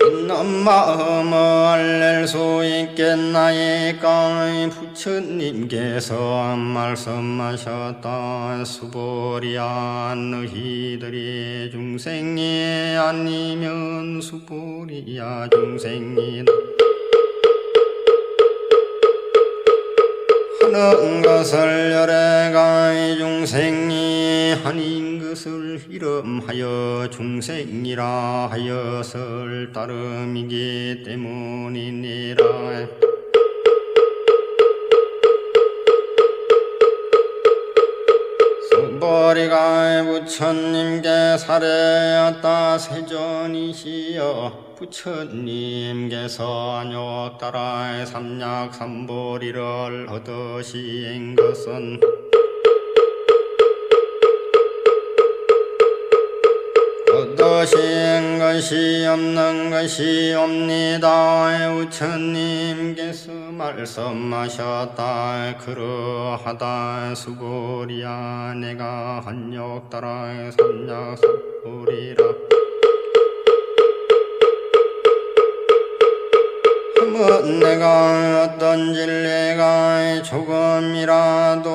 있는 마음을 낼 수 있겠나이까. 부처님께서 말씀하셨다. 수보리야 너희들이 중생이 아니면 수보리야 중생이다 하는 것을 열애가 중생이 아닌 것을 이름하여 중생이라 하였을 따름이기 때문이니라. 수보리가 부처님께 살해였다 세존이시여 부처님께서 안욕따라의 삼약삼보리를 얻으신 것은 얻으신 것이 없는 것이 옵니다. 부처님께서 말씀하셨다. 그러하다 수보리야 내가 한욕따라의 삼약삼보리라 내가 어떤 진리가 조금이라도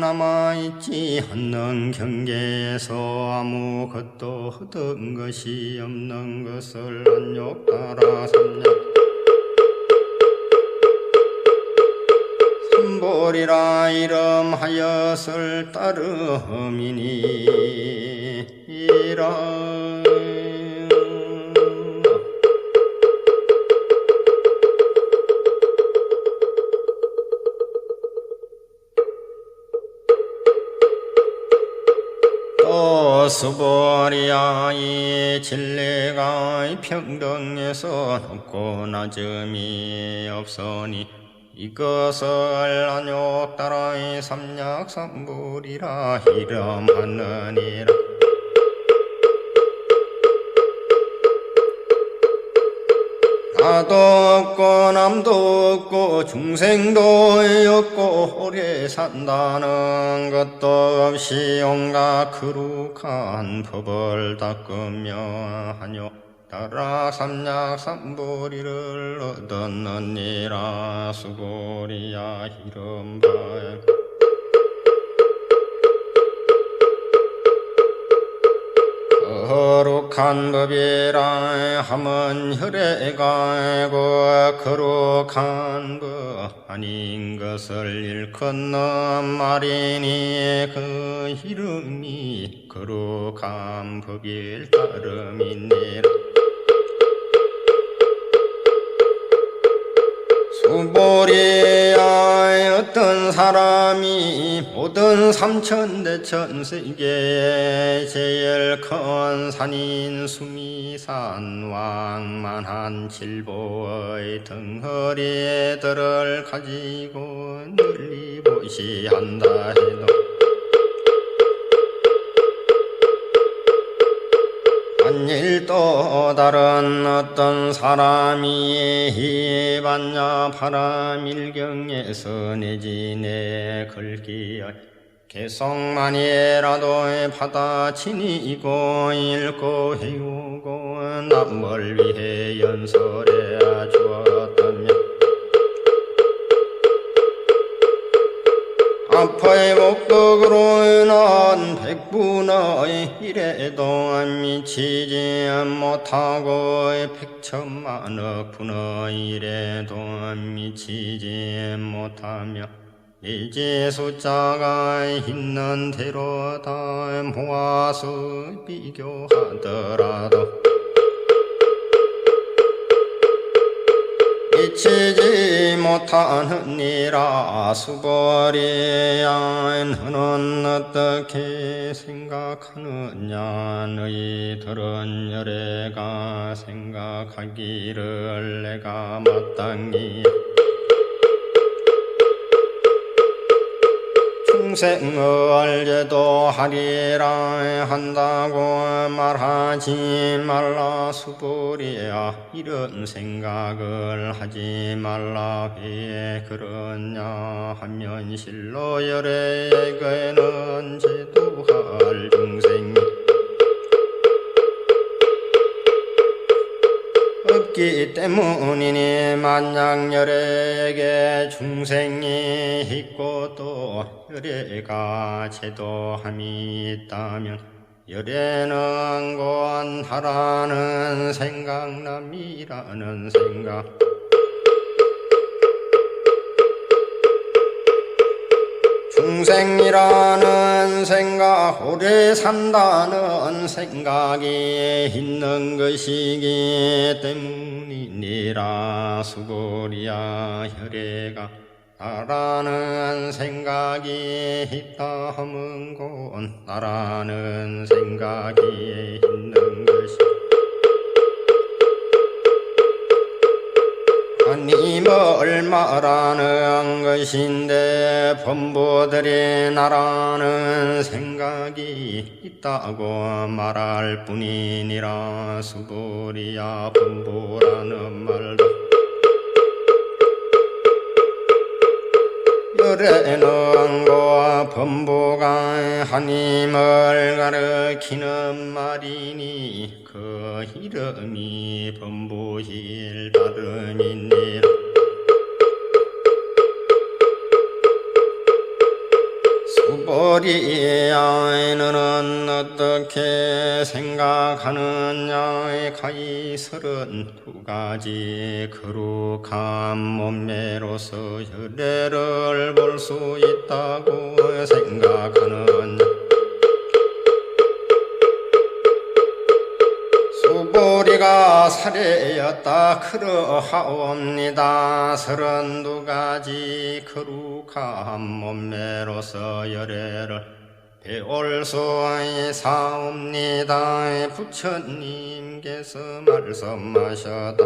남아있지 않는 경계에서 아무것도 얻은 것이 없는 것을 한욕따라 삼보리라 이름하였을 따름이니라. 수보리야 이 진리가 평등해서 높고 낮음이 없으니 이것을 안욕따라의 삼약삼보리라 이름하느니라. 나도 없고 남도 없고 중생도 없고 오래 산다는 것도 없이 온갖 거룩한 법을 닦으며 한욕따라 삼약삼보리를 얻었느니라. 수보리야 이름하여 거룩한 법이라 함은 혈애가 그 거룩한 법 아닌 것을 일컫는 말이니 그 이름이 거룩한 법일 따름이니라. 수보리야 어떤 사람 사람이 모든 삼천대천세계에 제일 큰 산인 수미산 왕만한 칠보의 덩어리에 들을 가지고 널리 보시한다 해도 만일 또 다른 어떤 사람이 해봤냐 바람일경에서 내지 내 글기에 개성만이라도 받아치니고 읽고 해오고 남을 위해 연설해 주었다며 아파의 목덕으로 인한 백분의 일에도 미치지 못하고 백천만억 분의 일에도 미치지 못하며 일제 숫자가 있는 대로 다 모아서 비교하더라도 미치지 못하는 이라 수벌이야 너는 어떻게 생각하느냐 너희들은 여래가 생각하기를 내가 마땅히 중생을 제도하리라 한다고 말하지 말라 수불이야 이런 생각을 하지 말라 왜 그러냐 하면 실로 열애에게는 제도할 중생이 없기 때문이니 만약 열애에게 중생이 있고 또 열애가 제도함이 있다면 열애는 권하라는 생각남이라는 생각 중생이라는 생각 오래 산다는 생각이 있는 것이기 때문이니라 수고리야 혈애가 나라는 생각이 있다 하면 곧 나라는 생각이 있는 것이 하나님을 말하는 것인데 범보들이 나라는 생각이 있다고 말할 뿐이니라 수불이야 범보라는 말도 열애는 고 범보가 하나님을 가르치는 말이니 그 이름이 범보일 다름이니라 수벌이야 너는 어떻게 생각하느냐 가히 32가지 거룩한 몸매로서 혈애를 볼 수 있다고 생각하느냐 수보리가 살해였다 그러하옵니다 32가지 거룩한 몸매로서 열애를 배울 수 있사옵니다 부처님께서 말씀하셨다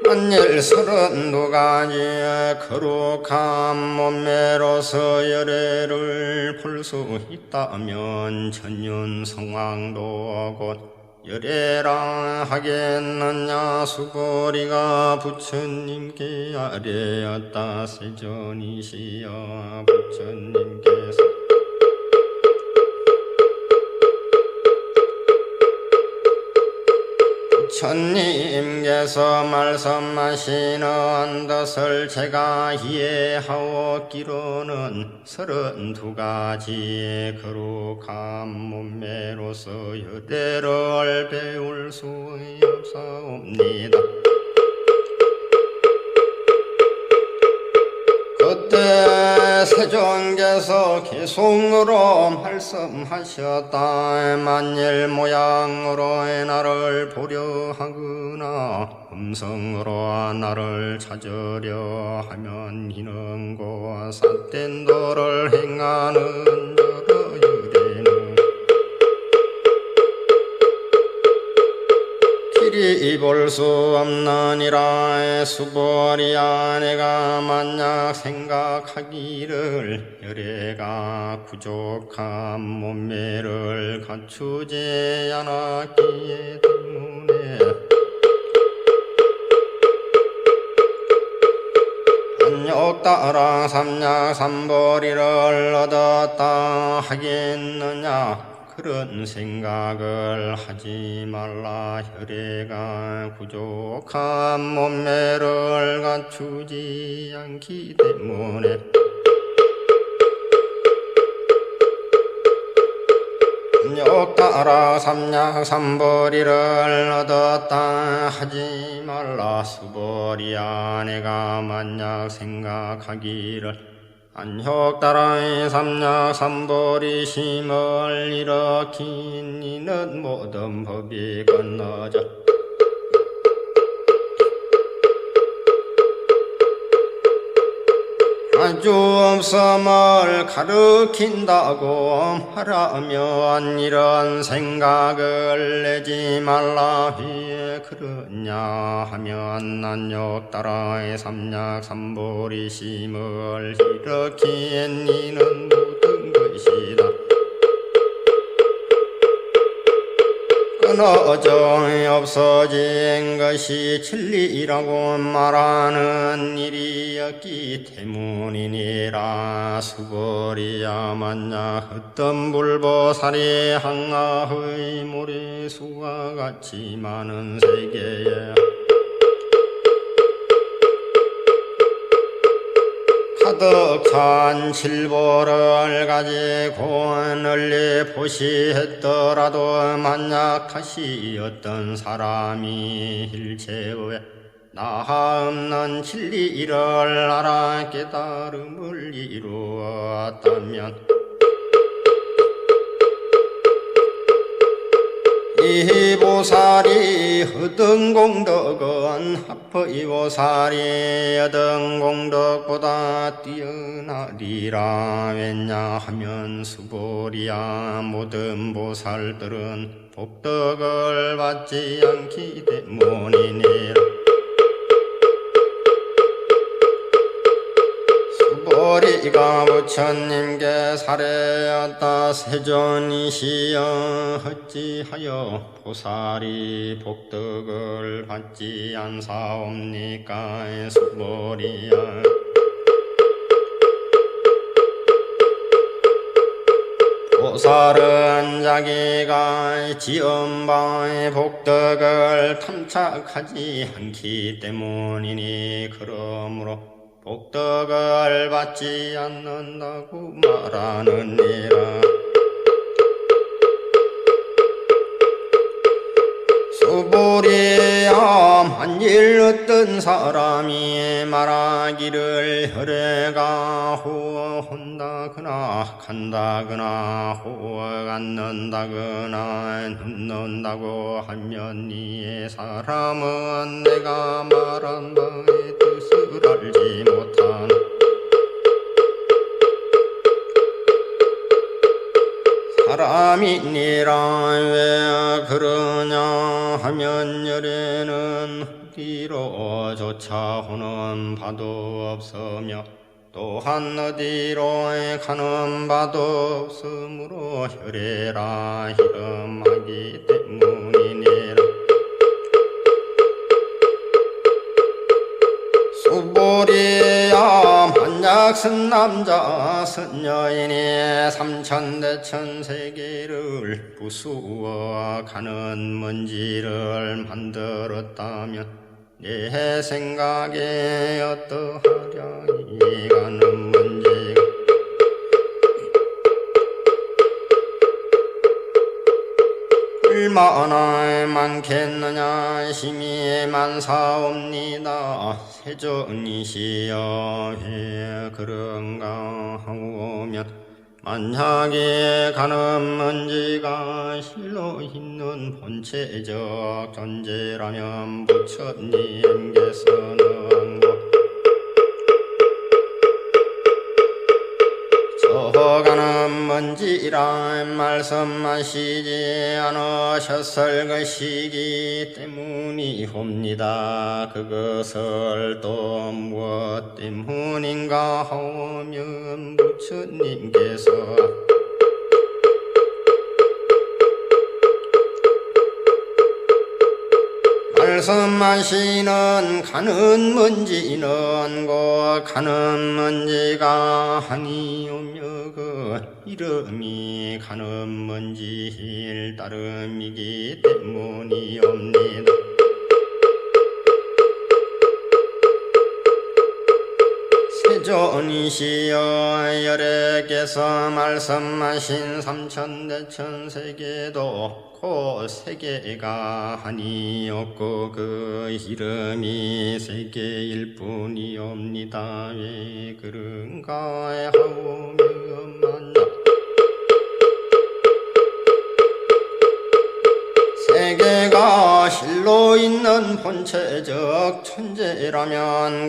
만일 32가지 거룩한 몸매로서 열애를 볼 수 있다면 천윤성왕도 곧 열애라 하겠느냐 수보리가 부처님께 아뢰었다 세존이시여 부처님께서 부처님께서 말씀하시는 것을 제가 이해하옵기로는 32가지 거룩한 몸매로서 열애를 배울 수 없사옵니다. 그때 세존께서 개송으로 말씀하셨다. 만일 모양으로 나를 보려 하거나 함성으로 나를 찾으려 하면 이는고 삿된 도를 행하는 여러 유대는 길이 볼 수 없느니라. 수벌이야 내가 만약 생각하기를 열애가 부족한 몸매를 갖추지 않았기에 때문에 안욕 따라 삼약 삼벌이를 얻었다 하겠느냐. 그런 생각을 하지 말라. 혈애가 부족한 몸매를 갖추지 않기 때문에 안욕 따라 삼약 삼벌이를 얻었다 하지 말라. 수벌이야 내가 만약 생각하기를 안욕 따라 삼약 삼벌이 심을 일으킨 이는 모든 법이 건너져 아주 없음을 가르킨다고 말하면 이런 생각을 내지 말라. 왜 그러냐 하면 안욕 따라 삼약 삼벌이 심을 일으킨 이는 모든 것이다. 끊어져 없어진 것이 진리라고 말하는 일이었기 때문이니라. 수벌이야 만약 어떤 불보살이 항아의 모래수와 같이 많은 세계에 가득 찬 칠보를 가지고 널리 보시했더라도 만약 다시 어떤 사람이 일체의 나 없는 진리를 알아 깨달음을 이루었다면 이 보살이 얻은 공덕은 합의 보살이 얻은 공덕보다 뛰어나리라. 왜냐하면 수벌이야 모든 보살들은 복덕을 받지 않기 때문이니라. 수벌이가 부처님께 살해였다. 세존이시여 어찌하여 보살이 복덕을 받지 않사옵니까. 수벌이야 보살은 자기가 지은 바의 복덕을 탐착하지 않기 때문이니 그러므로 복덕을 받지 않는다고 말하느니라. 수벌이야 만일 어떤 사람이 말하기를 혈애가 호언한다거나 간다거나 호언 않는다거나 눕는다고 하면 이 사람은 내가 말한 바의 뜻을 알지 못한 사람이니라. 왜 그러냐 하면 열애는 어디로 쫓아오는 바도 없으며 또한 어디로 가는 바도 없으므로 혈애라 이름하기 때문이니라. 수벌이야 만약 선남자 선여인이 삼천대천 세계를 부수어 가는 먼지를 만들었다면 내 생각에 어떠하랴. 이 가는 먼지가 얼마나 많겠느냐. 심히 많사옵니다. 세존이시여 왜 그런가 하오면 만약에 가는 먼지가 실로 있는 본체적 존재라면 부처님께서는 가는 먼지라 말씀하시지 않으셨을 것이기 때문이옵니다. 그것을 또 무엇 때문인가 하면 부처님께서 말씀하시는 가는 먼지는 곧 가는 먼지가 아니오며 그 이름이 가는 먼지일 따름이기 때문이옵니다. 세존이시여 열애께서 말씀하신 삼천대천세계도 그 세계가 아니었고 그 이름이 세계일 뿐이옵니다. 왜 그런가 하오면 세계가 실로 있는 본체적 천재라면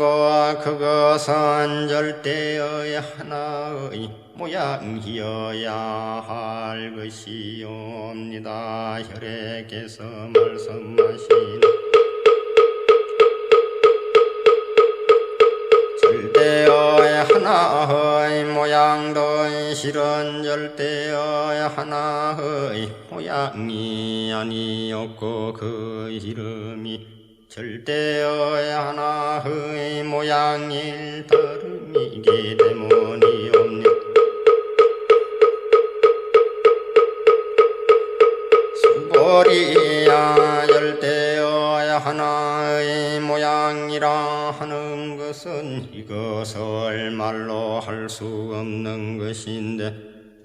그것은 절대의 하나의 모양이어야 할 것이옵니다. 혈액께서 말씀하신 절대의 하나의 모양도 실은 절대의 하나의 모양이 아니었고 그 이름이 절대의 하나의 모양일 따름이기 때문이옵니다. 수보리야 절대의 하나의 모양이라 하는 것은 이것을 말로 할 수 없는 것인데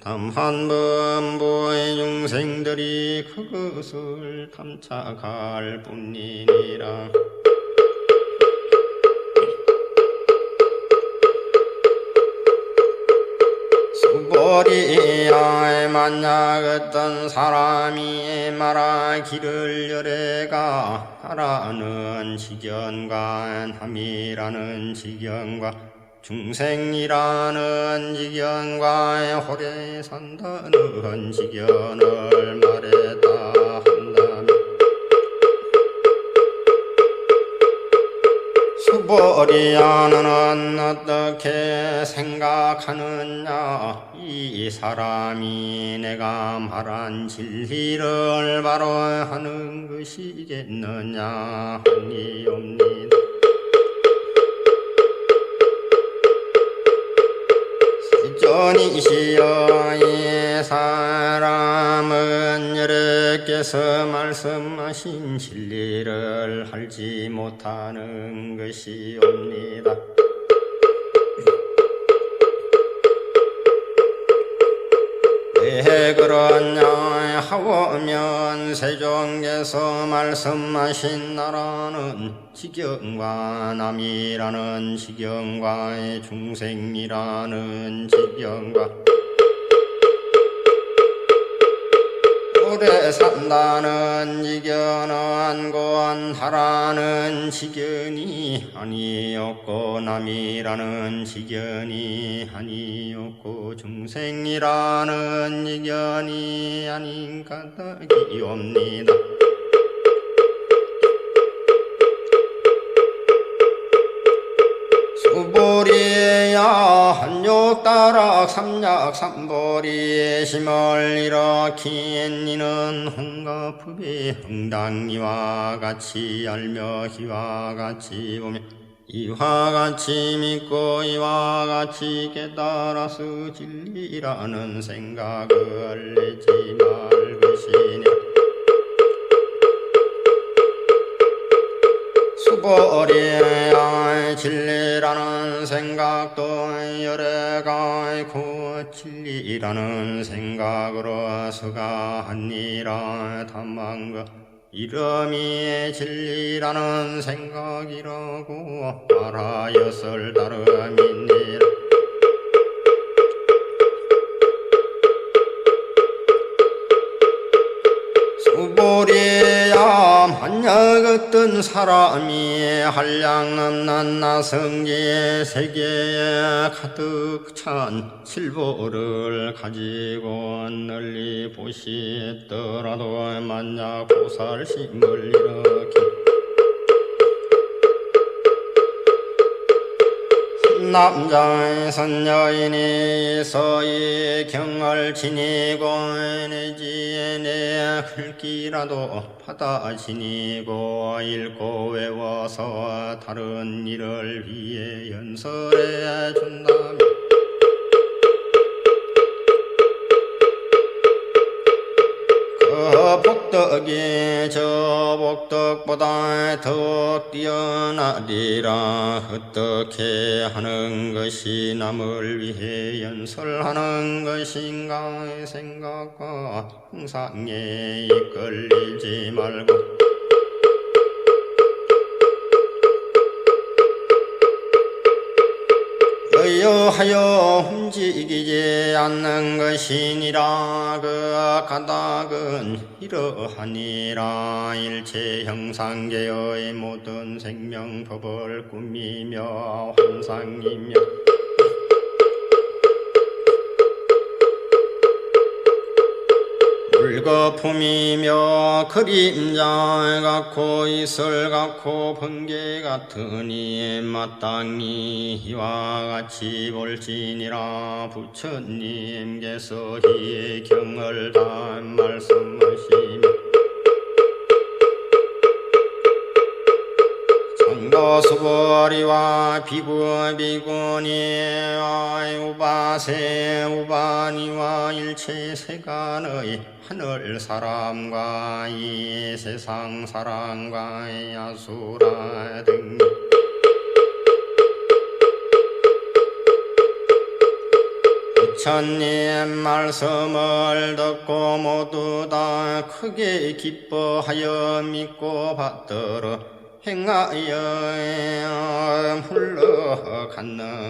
다만 범부의 중생들이 그것을 탐착할 뿐이니라. 수보리야 만약 어떤 사람이 말하기를 열애가 하라는 지경과 함이라는 지경과 중생이라는 지경과 호래 산다는 지경을 말했다 한다면 수보리야는 어떻게 생각하느냐? 이 사람이 내가 말한 진리를 바로 하는 것이겠느냐 하니옵니다. 세존이시여 이 사람은 열애께서 말씀하신 진리를 알지 못하는 것이옵니다. 왜 그러냐 하오면 세종께서 말씀하신 나라는 지경과 남이라는 지경과 중생이라는 지경과 오래 산다는 지경은 권하라는 지경이 아니었고 남이라는 지경이 아니었고 중생이라는 지경이 아닌 까닭이옵니다. 수보리야 한욕다락 삼약 삼보리의 심을 일으킨 이는 홍가법의 응당이와 같이 알며 이와 같이 보며 이와 같이 믿고 이와 같이 깨달아서 진리라는 생각을 내지 말 것이냐. 수보리야 진리라는 생각도 열애가 있고 진리라는 생각으로 서가 하니라. 다만 그 이름이 진리라는 생각이라고 말하였을 따름이니라. 소리야 만약 어떤 사람이 한량없는 나성지의 세계에 가득 찬 실보를 가지고 널리 보시더라도 만약 보살심을 일으켜 남자의 여인이 서이 경을 지니고 내지 내 글귀라도 받아 지니고 읽고 외워서 다른 일을 위해 연설해 준다면 그 복덕이 저 복덕보다 더욱 뛰어나리라. 어떻게 하는 것이 남을 위해 연설하는 것인가 생각과 항상에 이끌리지 말고 여여하여 움직이지 않는 것이니라. 그 가닥은 이러하니라. 일체 형상계의 모든 생명법을 꾸미며 환상이며 물거품이며 그림자 같고 이슬 같고 번개 같으니 마땅히 이와 같이 볼지니라. 부처님께서 이 경을 다 말씀하시며 장거수거리와 비구비구니 우바세 우바니와 일체 세간의 하늘 사람과 이 세상 사람과 야수라 등 부처님 말씀을 듣고 모두 다 크게 기뻐하여 믿고 받들어 행하여 흘러갔느니라.